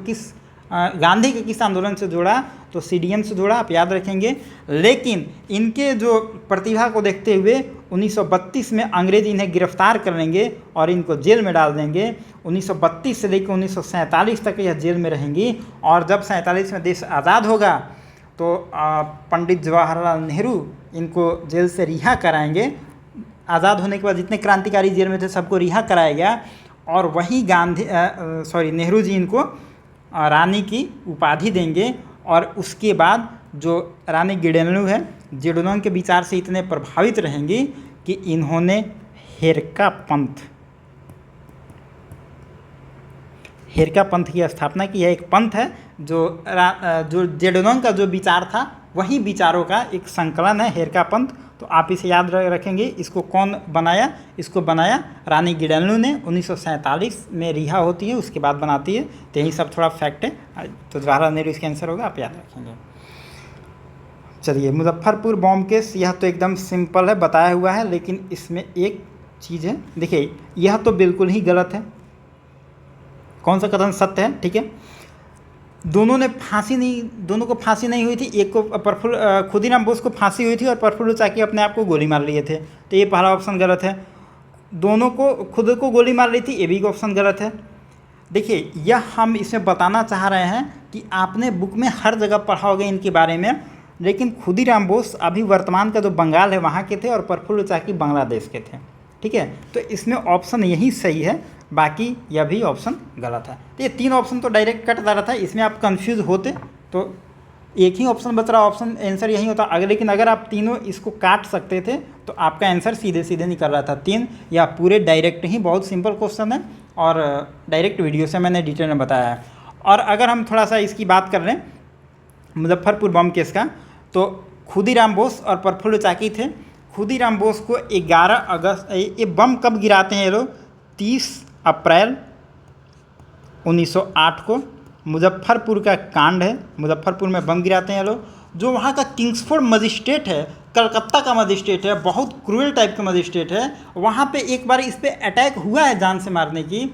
S1: गांधी के किस आंदोलन से जोड़ा, तो CDM से जोड़ा, आप याद रखेंगे। लेकिन इनके जो प्रतिभा को देखते हुए 1932 में अंग्रेज इन्हें गिरफ्तार कर लेंगे और इनको जेल में डाल देंगे। 1932 से लेकर 1947 तक यह जेल में रहेंगी। और जब 47 में देश आज़ाद होगा तो पंडित जवाहरलाल नेहरू इनको जेल से रिहा कराएंगे। आज़ाद होने के बाद जितने क्रांतिकारी जेल में थे सबको रिहा कराया गया और वहीं नेहरू जी इनको रानी की उपाधि देंगे। और उसके बाद जो रानी गिडेनलू है, जेडुनोंग के विचार से इतने प्रभावित रहेंगी कि इन्होंने हेरका पंथ की स्थापना की है। एक पंथ है जो जेडुनोंग का जो विचार था वही विचारों का एक संकलन है, हेरका पंथ। तो आप इसे याद रखेंगे। इसको कौन बनाया, इसको बनाया रानी गिडेनलू ने। 1947 में रिहा होती है, उसके बाद बनाती है। तो यही सब थोड़ा फैक्ट है। तो जवाहरलाल नेहरू इसका आंसर होगा, आप याद रखेंगे। चलिए मुजफ्फरपुर बॉम्ब केस, यह तो एकदम सिंपल है, बताया हुआ है। लेकिन इसमें एक चीज़ है, देखिए यह तो बिल्कुल ही गलत है। कौन सा कथन सत्य है, ठीक है। दोनों को फांसी नहीं हुई थी। एक को खुदीराम बोस को फांसी हुई थी और प्रफुल्ल चाकी अपने आप को गोली मार लिए थे। तो ये पहला ऑप्शन गलत है। दोनों को खुद को गोली मार ली थी, ये भी ऑप्शन गलत है। देखिए यह हम इसमें बताना चाह रहे हैं कि आपने बुक में हर जगह पढ़ा होगा इनके बारे में, लेकिन खुदीराम बोस अभी वर्तमान का जो बंगाल है वहाँ के थे और प्रफुल्ल चाकी बांग्लादेश के थे, ठीक है। तो इसमें ऑप्शन यही सही है, बाकी यह भी ऑप्शन गलत है। तो ये 3 ऑप्शन तो डायरेक्ट कट जा रहा था। इसमें आप कंफ्यूज होते तो एक ही ऑप्शन बच रहा, ऑप्शन आंसर यही होता। लेकिन अगर आप तीनों इसको काट सकते थे तो आपका आंसर सीधे सीधे निकल रहा था 3। या पूरे डायरेक्ट ही, बहुत सिंपल क्वेश्चन है और डायरेक्ट वीडियो से मैंने डिटेल में बताया है। और अगर हम थोड़ा सा इसकी बात कर रहे हैं मुजफ्फरपुर बम केस का, तो खुदीराम बोस और प्रफुल्ल चाकी थे। खुदीराम बोस को 11 अगस्त, ये बम कब गिराते हैं ये लोग? 30 अप्रैल 1908 को। मुजफ्फरपुर का कांड है, मुजफ्फरपुर में बम गिराते हैं ये लोग। जो वहाँ का किंग्सफोर्ड मजिस्ट्रेट है, कलकत्ता का मजिस्ट्रेट है, बहुत क्रूएल टाइप का मजिस्ट्रेट है, वहाँ पे एक बार इस पर अटैक हुआ है जान से मारने की,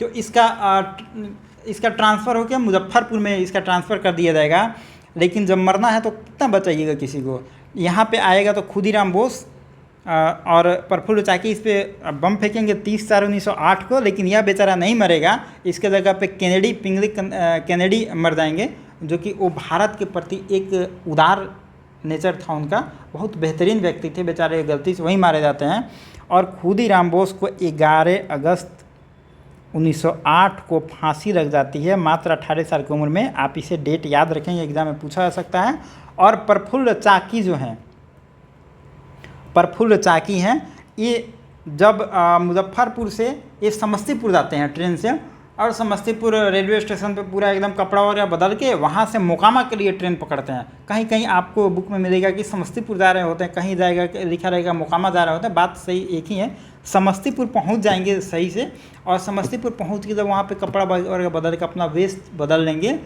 S1: तो इसका ट्रांसफ़र हो गया मुजफ्फरपुर में, इसका ट्रांसफ़र कर दिया जाएगा। लेकिन जब मरना है तो कितना बचाइएगा किसी को। यहाँ पे आएगा तो खुदीराम बोस और प्रफुल्ल चाकी इस पर बम फेंकेंगे 30/4/1908 को, लेकिन यह बेचारा नहीं मरेगा। इसके जगह पे कैनेडी मर जाएंगे, जो कि वो भारत के प्रति एक उदार नेचर था उनका, बहुत बेहतरीन व्यक्ति थे बेचारे, गलती से वहीं मारे जाते हैं। और खुदीराम बोस को 11 अगस्त 1908 को फांसी लग जाती है, मात्र 18 साल की उम्र में। आप इसे डेट याद रखेंगे, एग्जाम में पूछा जा सकता है। और प्रफुल्ल चाकी जो हैं, प्रफुल्ल चाकी हैं, ये जब मुजफ्फरपुर से ये समस्तीपुर जाते हैं ट्रेन से, और समस्तीपुर रेलवे स्टेशन पे पूरा एकदम कपड़ा वगैरह बदल के वहाँ से मोकामा के लिए ट्रेन पकड़ते हैं। कहीं कहीं आपको बुक में मिलेगा कि समस्तीपुर जा रहे होते हैं, कहीं जाएगा लिखा रहेगा मोकामा जा रहे होते हैं, बात सही एक ही है। समस्तीपुर पहुँच जाएंगे सही से, और समस्तीपुर पहुँच के जब वहाँ पे कपड़ा वगैरह बदल के अपना वेश बदल लेंगे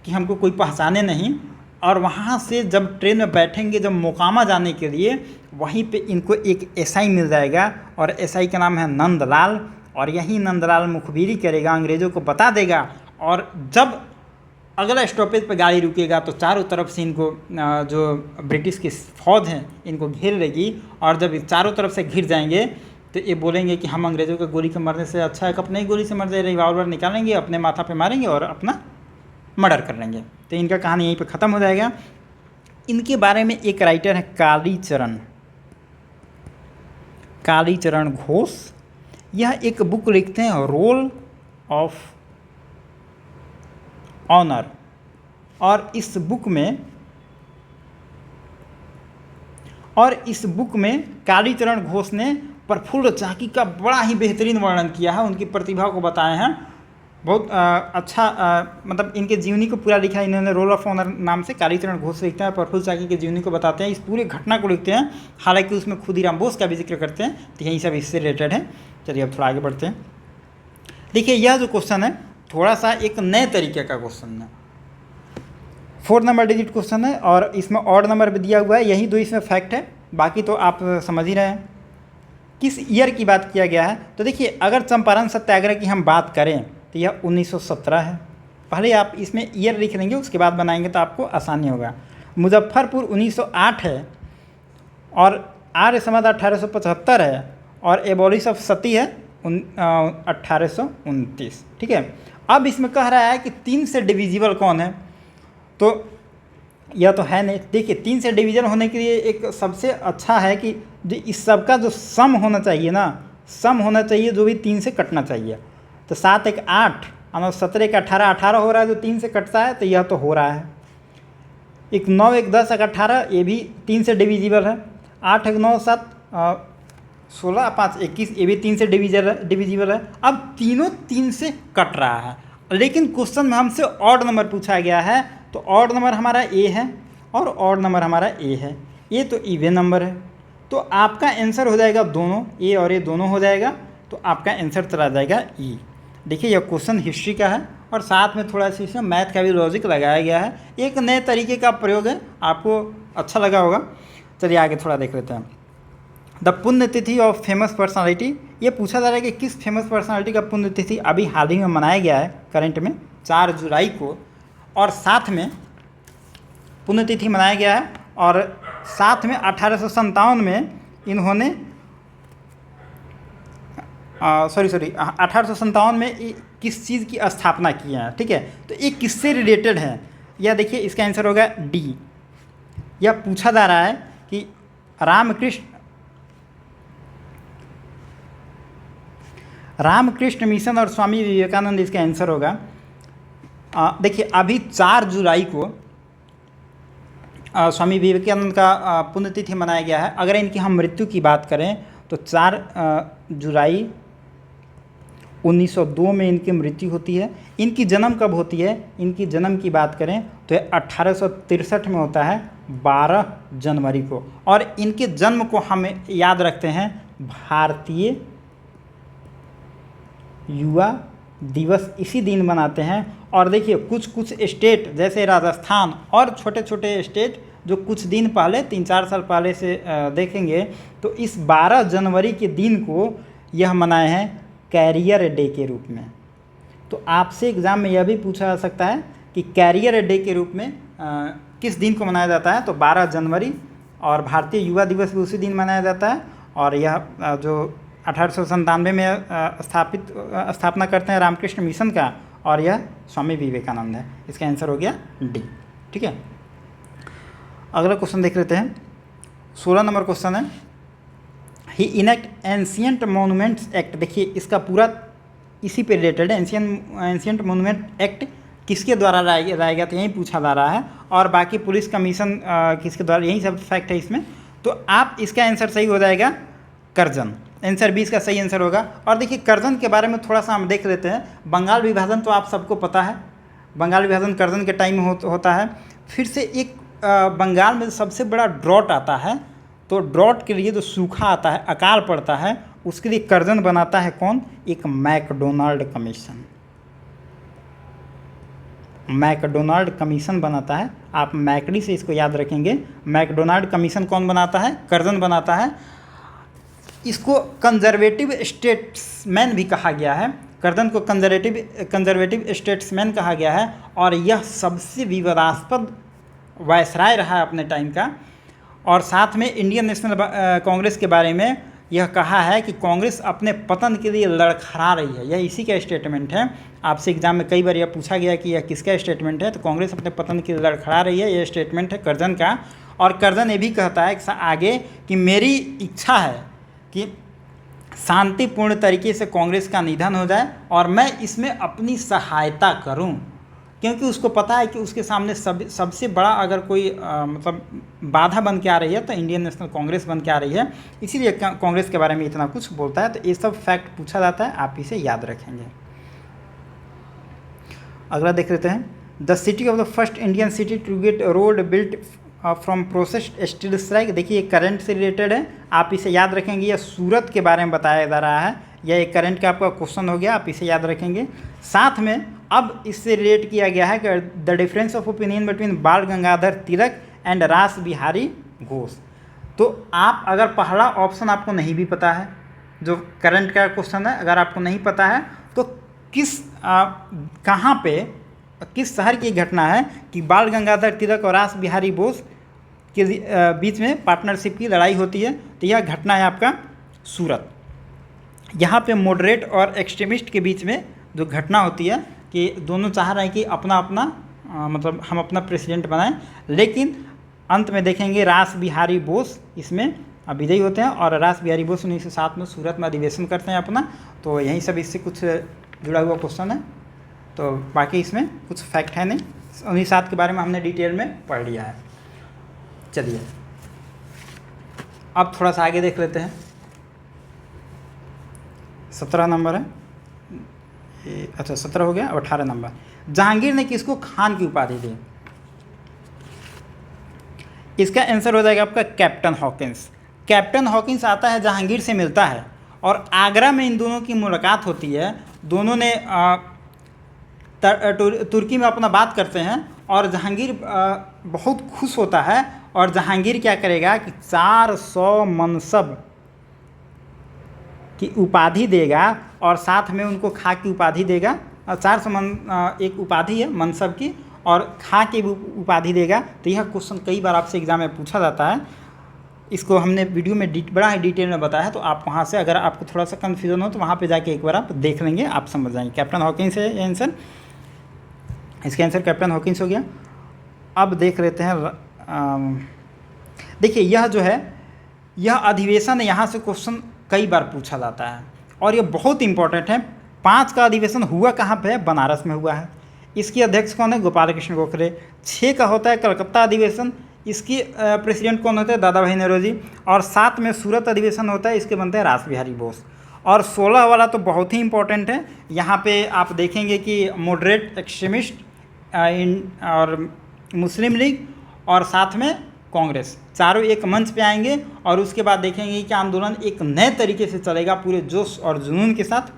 S1: कि हमको कोई पहचाने नहीं, और वहाँ से जब ट्रेन में बैठेंगे जब मोकामा जाने के लिए, वहीं पे इनको एक एसआई मिल जाएगा, और एसआई का नाम है नंदलाल। और यही नंदलाल मुखबिरी करेगा, अंग्रेज़ों को बता देगा, और जब अगला स्टॉपेज पर गाड़ी रुकेगा तो चारों तरफ से इनको जो ब्रिटिश की फ़ौज हैं इनको घेर लेगी, और जब चारों तरफ से घिर जाएंगे तो ये बोलेंगे कि हम अंग्रेज़ों के गोली के मरने से अच्छा है कि अपने ही गोली से मर जाए, रिवॉल्वर निकालेंगे, अपने माथा पे मारेंगे और अपना मर्डर कर लेंगे। तो इनका कहानी यहीं पे ख़त्म हो जाएगा। इनके बारे में एक राइटर है कालीचरण घोष। यह एक बुक लिखते हैं रोल ऑफ ऑनर, और इस बुक में कालीचरण घोष ने प्रफुल्ल चाकी का बड़ा ही बेहतरीन वर्णन किया है, उनकी प्रतिभा को बताए हैं। बहुत अच्छा मतलब इनके जीवनी को पूरा लिखा है इन्होंने, रोल ऑफ ऑनर नाम से कालीचरण घोष लिखते हैं, प्रफुल्ल चाकी की जीवनी को बताते हैं, इस पूरे घटना को लिखते हैं। हालांकि उसमें खुदीराम बोस का भी जिक्र करते हैं, तो यही सब इससे रिलेटेड है। चलिए अब थोड़ा आगे बढ़ते हैं। देखिए यह जो क्वेश्चन है थोड़ा सा एक नए तरीके का क्वेश्चन है, 4 नंबर डिजिट क्वेश्चन है, और इसमें ऑड नंबर भी दिया हुआ है, यही 2 इसमें फैक्ट है, बाकी तो आप समझ ही रहे हैं। किस ईयर की बात किया गया है? तो देखिए अगर चंपारण सत्याग्रह की हम बात करें तो यह 1917 है। पहले आप इसमें ईयर लिख लेंगे, उसके बाद बनाएंगे तो आपको आसानी होगा। मुजफ्फरपुर 1908 है, और आर्य समाज 1875 है, और एबॉलिश ऑफ सती है 1829। ठीक है। अब इसमें कह रहा है कि 3 से डिविजिबल कौन है, तो यह तो है नहीं। देखिए 3 से डिवीजन होने के लिए एक सबसे अच्छा है कि जो इस सब का जो सम होना चाहिए ना, सम होना चाहिए जो भी 3 से कटना चाहिए। तो 7 1 8 और 17 1 18 18 हो रहा है, जो 3 से कटता है, तो यह तो हो रहा है। 1 9 1 10 1 18 ये भी 3 से डिविजिबल है। 8 1 9 7 16 5 21 ये भी 3 से डिविजिबल है। अब तीनों 3 से कट रहा है, लेकिन क्वेश्चन में हमसे ऑड नंबर पूछा गया है, तो ऑड नंबर हमारा ए है और ऑड नंबर हमारा ए है, ये तो इवन नंबर है, तो आपका आंसर हो जाएगा दोनों, ए और ए दोनों हो जाएगा, तो आपका आंसर चला जाएगा ई। देखिए यह क्वेश्चन हिस्ट्री का है, और साथ में थोड़ा सा इसमें मैथ का भी लॉजिक लगाया गया है, एक नए तरीके का प्रयोग है, आपको अच्छा लगा होगा। चलिए आगे थोड़ा देख लेते हैं। द पुण्यतिथि ऑफ फेमस पर्सनालिटी, ये पूछा जा रहा है कि किस फेमस पर्सनालिटी का पुण्यतिथि अभी हाल ही में मनाया गया है करंट में 4 जुलाई को, और साथ में पुण्यतिथि मनाया गया है, और साथ में 1857 में इन्होंने 1857 में किस चीज़ की स्थापना की है। ठीक है, तो ये किससे रिलेटेड है, यह देखिए इसका आंसर होगा डी। यह पूछा जा रहा है कि रामकृष्ण मिशन और स्वामी विवेकानंद, इसका आंसर होगा। देखिए अभी 4 जुलाई को स्वामी विवेकानंद का पुण्यतिथि मनाया गया है। अगर इनकी हम मृत्यु की बात करें तो 4 जुलाई 1902 में इनकी मृत्यु होती है। इनकी जन्म कब होती है? इनकी जन्म की बात करें तो 1863 में होता है 12 जनवरी को। और इनके जन्म को हम याद रखते हैं भारतीय युवा दिवस इसी दिन मनाते हैं। और देखिए कुछ स्टेट जैसे राजस्थान और छोटे छोटे स्टेट जो कुछ दिन पहले 3-4 साल पहले से देखेंगे तो इस 12 जनवरी के दिन को यह मनाए हैं कैरियर डे के रूप में। तो आपसे एग्ज़ाम में यह भी पूछा जा सकता है कि कैरियर डे के रूप में किस दिन को मनाया जाता है? तो 12 जनवरी, और भारतीय युवा दिवस भी उसी दिन मनाया जाता है। और यह जो 1897 में स्थापना करते हैं रामकृष्ण मिशन का, और यह स्वामी विवेकानंद है। इसका आंसर हो गया डी। ठीक है, अगला क्वेश्चन देख लेते हैं। 16 नंबर क्वेश्चन है, ही इनेक्ट एंशियंट मोनूमेंट्स एक्ट। देखिए इसका पूरा इसी पे रिलेटेड है। एंशियंट मोनूमेंट एक्ट किसके द्वारा लाया गया था, यही पूछा जा रहा है। और बाकी पुलिस कमीशन किसके द्वारा, यही सब फैक्ट है इसमें। तो आप इसका आंसर सही हो जाएगा कर्जन। आंसर 20 का सही आंसर होगा। और देखिए कर्जन के बारे में थोड़ा सा हम देख लेते हैं। बंगाल विभाजन तो आप सबको पता है, बंगाल विभाजन कर्जन के टाइम में होता है। फिर से एक बंगाल में सबसे बड़ा ड्रॉट आता है, तो ड्रॉट के लिए जो सूखा आता है, अकाल पड़ता है, उसके लिए कर्जन बनाता है कौन? एक मैकडोनाल्ड कमीशन। मैकडोनाल्ड कमीशन बनाता है। आप मैकडी से इसको याद रखेंगे। मैकडोनाल्ड कमीशन कौन बनाता है? कर्जन बनाता है। इसको कंजर्वेटिव स्टेट्समैन भी कहा गया है। कर्जन को कंजर्वेटिव स्टेट्समैन कहा गया है। और यह सबसे विवादास्पद वायसराय रहा है अपने टाइम का। और साथ में इंडियन नेशनल कांग्रेस के बारे में यह कहा है कि कांग्रेस अपने पतन के लिए लड़खड़ा रही है। यह इसी का स्टेटमेंट है। आपसे एग्जाम में कई बार यह पूछा गया कि यह किसका स्टेटमेंट है, तो कांग्रेस अपने पतन के लिए लड़खड़ा रही है, यह स्टेटमेंट है कर्जन का। और कर्जन ये भी कहता है आगे कि मेरी इच्छा है कि शांतिपूर्ण तरीके से कांग्रेस का निधन हो जाए और मैं इसमें अपनी सहायता करूं, क्योंकि उसको पता है कि उसके सामने सबसे बड़ा अगर कोई मतलब बाधा बन के आ रही है तो इंडियन नेशनल कांग्रेस बन के आ रही है। इसीलिए कांग्रेस के बारे में इतना कुछ बोलता है। तो ये सब फैक्ट पूछा जाता है, आप इसे याद रखेंगे। अगला देख लेते हैं, the city of the first Indian city to get road built from processed steel strike. देखिए ये करंट से रिलेटेड है, आप इसे याद रखेंगे। यह सूरत के बारे में बताया जा रहा है। यह एक करंट का आपका क्वेश्चन हो गया, आप इसे याद रखेंगे। साथ में अब इससे रिलेट किया गया है कि the difference of opinion between बाल गंगाधर तिलक एंड रास बिहारी घोष। तो आप अगर पहला ऑप्शन आपको नहीं भी पता है, जो करंट का क्वेश्चन है, अगर आपको नहीं पता है तो कहाँ पे किस शहर की घटना है कि बाल गंगाधर तिलक और रास बिहारी बोस के बीच में पार्टनरशिप की लड़ाई होती है, तो यह घटना है आपका सूरत। यहाँ पे मॉडरेट और एक्सट्रीमिस्ट के बीच में जो घटना होती है कि दोनों चाह रहे हैं कि अपना अपना मतलब हम अपना प्रेसिडेंट बनाएं, लेकिन अंत में देखेंगे रास बिहारी बोस इसमें विजयी होते हैं। और रास बिहारी बोस 1907 में सूरत में अधिवेशन करते हैं अपना। तो यही सब इससे कुछ जुड़ा हुआ क्वेश्चन है। तो बाकी इसमें कुछ फैक्ट है नहीं, 1907 के बारे में हमने डिटेल में पढ़ लिया है। चलिए अब थोड़ा सा आगे देख लेते हैं। 17 नंबर है, अच्छा 17 हो गया। अब 18 नंबर, जहांगीर ने किसको खान की उपाधि दी? इसका आंसर हो जाएगा आपका कैप्टन हॉकिंस। कैप्टन हॉकिंस आता है, जहांगीर से मिलता है और आगरा में इन दोनों की मुलाकात होती है। दोनों ने तुर्की में अपना बात करते हैं और जहांगीर बहुत खुश होता है। और जहांगीर क्या करेगा कि 400 मनसब की उपाधि देगा और साथ में उनको खा की उपाधि देगा। 400 एक उपाधि है मनसब की, और खा की उपाधि देगा। तो यह क्वेश्चन कई बार आपसे एग्जाम में पूछा जाता है। इसको हमने वीडियो में बड़ा ही डिटेल में बताया है, तो आप वहाँ से अगर आपको थोड़ा सा कन्फ्यूजन हो तो वहाँ पे जाके एक बार आप देख लेंगे, आप समझ जाएंगे। कैप्टन हॉकिंस है ये आंसर, इसका आंसर कैप्टन हॉकिंस हो गया। अब देख लेते हैं, देखिए यह जो है यह अधिवेशन, यहाँ से क्वेश्चन कई बार पूछा जाता है और ये बहुत इंपॉर्टेंट है। 5 का अधिवेशन हुआ कहाँ पे है? बनारस में हुआ है। इसके अध्यक्ष कौन है? गोपाल कृष्ण गोखले। 6 का होता है कलकत्ता अधिवेशन, इसके प्रेसिडेंट कौन होते हैं? दादा भाई नौरोजी। और 7 में सूरत अधिवेशन होता है, इसके बनते हैं रास बिहारी बोस। और 16 वाला तो बहुत ही इंपॉर्टेंट है, यहाँ पे आप देखेंगे कि मॉडरेट एक्सट्रीमिस्ट और मुस्लिम लीग और साथ में कांग्रेस, चारों एक मंच पे आएंगे और उसके बाद देखेंगे कि आंदोलन एक नए तरीके से चलेगा पूरे जोश और जुनून के साथ।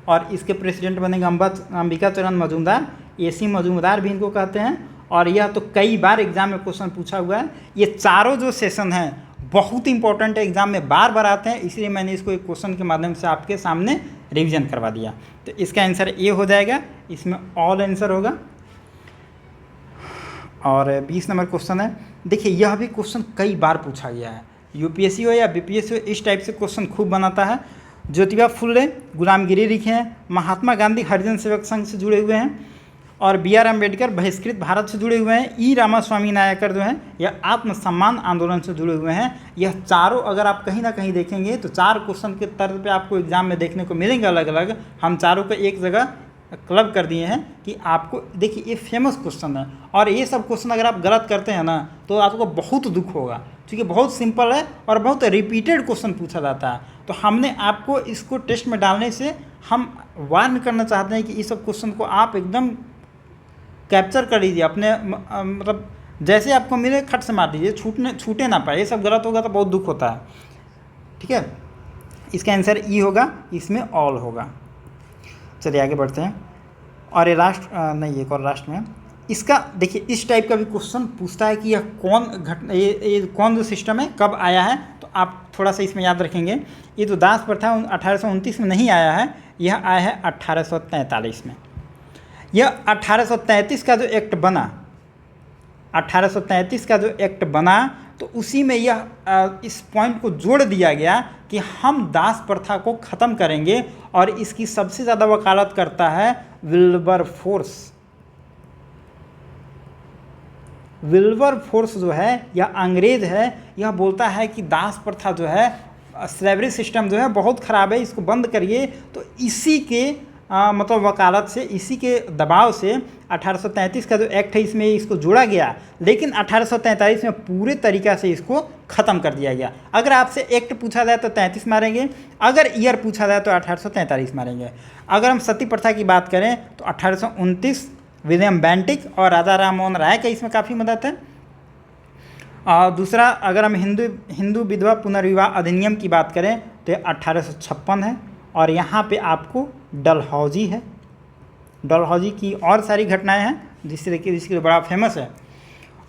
S1: और इसके प्रेसिडेंट बनेंगे अंबिका चरण मजूमदार, AC मजूमदार भी इनको कहते हैं। और यह तो कई बार एग्जाम में क्वेश्चन पूछा हुआ है। ये चारों जो सेशन हैं बहुत इंपॉर्टेंट है, एग्जाम में बार बार आते हैं, इसलिए मैंने इसको एक क्वेश्चन के माध्यम से आपके सामने रिवीजन करवा दिया। तो इसका आंसर ए हो जाएगा, इसमें ऑल आंसर होगा। और 20 नंबर क्वेश्चन है, देखिए यह भी क्वेश्चन कई बार पूछा गया है, UPSC हो या BPSC हो, इस टाइप से क्वेश्चन खूब बनाता है। ज्योतिबा फुले गुलामगिरी लिखे हैं, महात्मा गांधी हरिजन सेवक संघ से जुड़े हुए हैं, और BR अम्बेडकर बहिष्कृत भारत से जुड़े हुए हैं, E रामास्वामी नायकर जो हैं यह आत्मसम्मान आंदोलन से जुड़े हुए हैं। यह चारों अगर आप कहीं ना कहीं देखेंगे तो 4 क्वेश्चन के तर्ज पे आपको एग्जाम में देखने को मिलेंगे अलग अलग। हम चारों को एक जगह क्लब कर दिए हैं कि आपको देखिए ये फेमस क्वेश्चन है, और ये सब क्वेश्चन अगर आप गलत करते हैं ना तो आपको बहुत दुख होगा, क्योंकि बहुत सिंपल है और बहुत रिपीटेड क्वेश्चन पूछा जाता है। तो हमने आपको इसको टेस्ट में डालने से हम वार्न करना चाहते हैं कि इस सब क्वेश्चन को आप एकदम कैप्चर कर लीजिए अपने, मतलब जैसे आपको मिले खट से मार दीजिए, छूटे ना पाए। ये सब गलत होगा तो बहुत दुख होता है, ठीक है। इसका आंसर ई होगा, इसमें ऑल होगा। चलिए आगे बढ़ते हैं। और ये राष्ट्र नहीं, एक और राष्ट्र में इसका देखिए इस टाइप का भी क्वेश्चन पूछता है कि यह कौन ये कौन जो सिस्टम है कब आया है, तो आप थोड़ा सा इसमें याद रखेंगे। ये तो दास प्रथा 1829 में नहीं आया है, यह आया है 1843 में। यह 1833 का जो एक्ट बना, 1833 का जो एक्ट बना तो उसी में यह इस पॉइंट को जोड़ दिया गया कि हम दास प्रथा को ख़त्म करेंगे, और इसकी सबसे ज़्यादा वकालत करता है विल्बरफोर्स। विल्बरफोर्स जो है यह अंग्रेज है, यह बोलता है कि दास प्रथा जो है, स्लेवरी सिस्टम जो है बहुत ख़राब है, इसको बंद करिए। तो इसी के मतलब वकालत से, इसी के दबाव से 1833 का जो एक्ट है इसमें इसको जोड़ा गया, लेकिन 1843 में पूरे तरीक़ा से इसको ख़त्म कर दिया गया। अगर आपसे एक्ट पूछा जाए तो 33 मारेंगे, अगर ईयर पूछा जाए तो 1843 मारेंगे। अगर हम सती प्रथा की बात करें तो 1829 विलियम बेंटिक और राजा राम मोहन राय का इसमें काफ़ी मदद है। और दूसरा, अगर हम हिंदू विधवा पुनर्विवाह अधिनियम की बात करें तो 1856 है, और यहाँ पे आपको डलहौजी है, डलहौजी की और सारी घटनाएं हैं जिसके बड़ा फेमस है।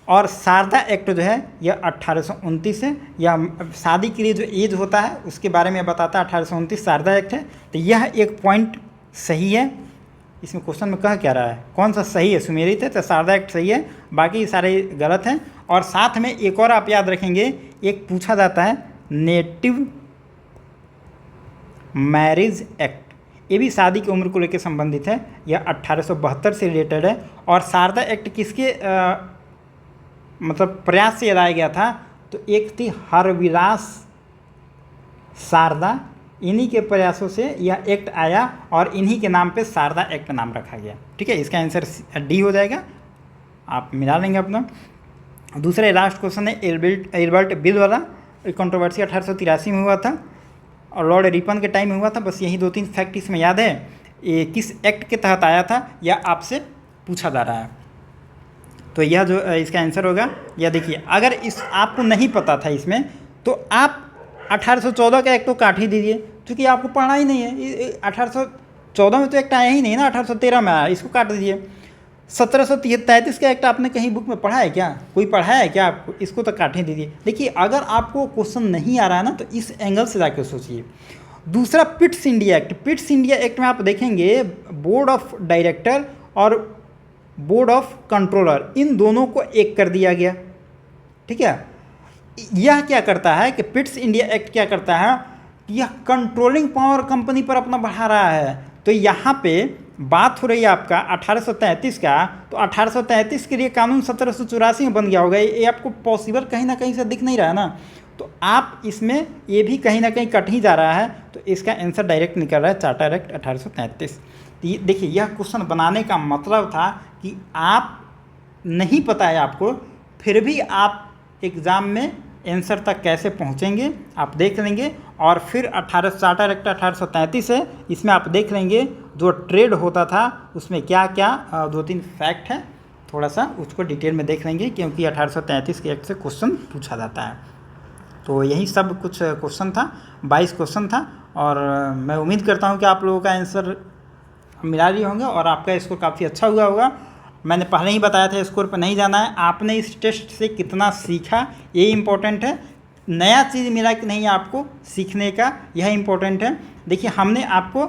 S1: और शारदा एक्ट जो है यह 1829 है, यह शादी के लिए जो एज होता है उसके बारे में बताता है, 1829 शारदा एक्ट है। तो यह एक पॉइंट सही है, इसमें क्वेश्चन में कह क्या रहा है, कौन सा सही है, सुमेलित है, तो शारदा एक्ट सही है, बाकी सारे गलत हैं। और साथ में एक और आप याद रखेंगे, एक पूछा जाता है नेटिव मैरिज एक्ट, ये भी शादी की उम्र को लेकर संबंधित है, यह 1872 से रिलेटेड है। और शारदा एक्ट किसके मतलब प्रयास से लाया गया था, तो एक थी हरविलास शारदा, इन्हीं के प्रयासों से यह एक्ट आया और इन्हीं के नाम पे शारदा एक्ट नाम रखा गया, ठीक है। इसका आंसर डी हो जाएगा, आप मिला लेंगे अपना। दूसरा लास्ट क्वेश्चन है एल्बर्ट बिल वाला, कंट्रोवर्सी 1883 में हुआ था और लॉर्ड रिपन के टाइम में हुआ था। बस यही 2-3 फैक्ट इसमें याद है, ये किस एक्ट के तहत आया था यह आपसे पूछा जा रहा है। तो यह जो इसका आंसर होगा, यह देखिए अगर इस आपको नहीं पता था इसमें तो आप 1814 का एक्ट तो काट ही दीजिए, क्योंकि आपको पढ़ना ही नहीं है। 1814 में तो एक्ट आया ही नहीं ना, 1813 में आया, इसको काट दीजिए। 1733 का एक्ट आपने कहीं बुक में पढ़ा है क्या, कोई पढ़ा है क्या आपको, इसको तो काट ही दीजिए। देखिए अगर आपको क्वेश्चन नहीं आ रहा है ना तो इस एंगल से जाकर सोचिए। दूसरा Pitt's India act, Pitt's India act में आप देखेंगे बोर्ड ऑफ डायरेक्टर और बोर्ड ऑफ कंट्रोलर, इन दोनों को एक कर दिया गया, ठीक है। यह क्या करता है कि पिट्स इंडिया एक्ट क्या करता है, यह कंट्रोलिंग पावर कंपनी पर अपना बढ़ा रहा है। तो यहाँ पे बात हो रही है आपका 1833 का, तो 1833 के लिए कानून 1784 में बन गया होगा, ये आपको पॉसिबल कहीं ना कहीं से दिख नहीं रहा है ना, तो आप इसमें ये भी कहीं ना कहीं कट ही जा रहा है। तो इसका आंसर डायरेक्ट निकल रहा है चार्टर एक्ट 1833। देखिए यह क्वेश्चन बनाने का मतलब था कि आप नहीं पता है आपको फिर भी आप एग्ज़ाम में आंसर तक कैसे पहुंचेंगे आप देख लेंगे। और फिर 18 चार्टर एक्ट 1833 है, इसमें आप देख लेंगे जो ट्रेड होता था उसमें क्या क्या 2-3 फैक्ट है, थोड़ा सा उसको डिटेल में देख लेंगे क्योंकि 1833 के एक्ट से क्वेश्चन पूछा जाता है। तो यही सब कुछ क्वेश्चन था, 22 क्वेश्चन था, और मैं उम्मीद करता हूँ कि आप लोगों का आंसर मिला लिए होंगे और आपका स्कोर काफ़ी अच्छा हुआ होगा। मैंने पहले ही बताया था स्कोर पर नहीं जाना है, आपने इस टेस्ट से कितना सीखा ये इम्पोर्टेंट है, नया चीज़ मिला कि नहीं आपको सीखने का, यह इम्पोर्टेंट है। देखिए हमने आपको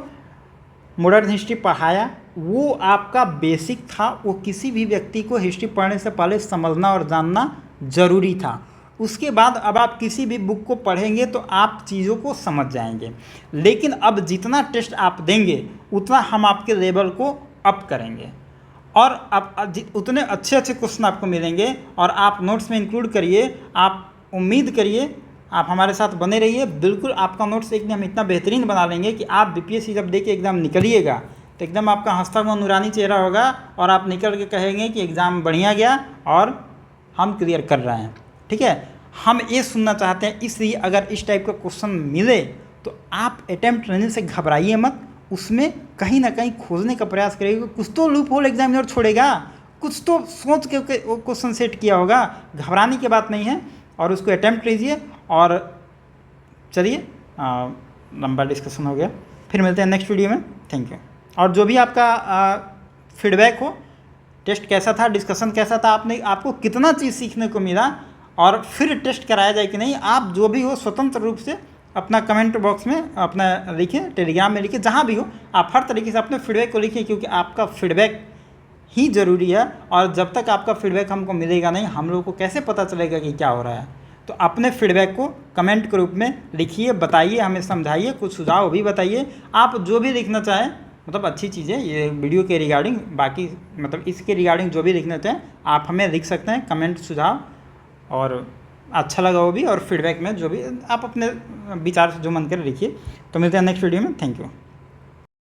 S1: मॉडर्न हिस्ट्री पढ़ाया, वो आपका बेसिक था, वो किसी भी व्यक्ति को हिस्ट्री पढ़ने से पहले समझना और जानना ज़रूरी था। उसके बाद अब आप किसी भी बुक को पढ़ेंगे तो आप चीज़ों को समझ जाएंगे, लेकिन अब जितना टेस्ट आप देंगे उतना हम आपके लेवल को अप करेंगे और अब उतने अच्छे अच्छे क्वेश्चन आपको मिलेंगे और आप नोट्स में इंक्लूड करिए। आप उम्मीद करिए, आप हमारे साथ बने रहिए, बिल्कुल आपका नोट्स एकदम हम इतना बेहतरीन बना लेंगे कि आप बीपीएससी जब दे के एग्ज़ाम निकलिएगा तो एकदम आपका हंसता हुआ नूरानी चेहरा होगा और आप निकल के कहेंगे कि एग्ज़ाम बढ़िया गया और हम क्लियर कर रहे हैं। ठीक है, हम ये सुनना चाहते हैं, इसलिए अगर इस टाइप का क्वेश्चन मिले तो आप अटैम्प्ट करने से घबराइए मत, उसमें कहीं ना कहीं खोजने का प्रयास करिएगा। कुछ तो लूप होल एग्जामिनर छोड़ेगा, कुछ तो सोच के क्वेश्चन सेट किया होगा, घबराने की बात नहीं है और उसको अटैम्प्ट कीजिए। और चलिए लंबा डिस्कशन हो गया, फिर मिलते हैं नेक्स्ट वीडियो में। Thank you. और जो भी आपका फीडबैक हो, टेस्ट कैसा था, डिस्कशन कैसा था, आपको कितना चीज़ सीखने को मिला और फिर टेस्ट कराया जाए कि नहीं, आप जो भी हो स्वतंत्र रूप से अपना कमेंट बॉक्स में अपना लिखिए, टेलीग्राम में लिखिए, जहाँ भी हो आप हर तरीके से अपने फीडबैक को लिखिए क्योंकि आपका फीडबैक ही ज़रूरी है। और जब तक आपका फीडबैक हमको मिलेगा नहीं, हम लोगों को कैसे पता चलेगा कि क्या हो रहा है। तो अपने फीडबैक को कमेंट के रूप में लिखिए, बताइए, हमें समझाइए, कुछ सुझाव भी बताइए, आप जो भी लिखना चाहें, मतलब अच्छी चीज़ है ये वीडियो के रिगार्डिंग, बाकी मतलब इसके रिगार्डिंग जो भी लिखना चाहें आप हमें लिख सकते हैं कमेंट सुझाव, और अच्छा लगा वो भी। और फीडबैक में जो भी आप अपने विचार से जो मन करे लिखिए। तो मिलते हैं नेक्स्ट वीडियो में। Thank you.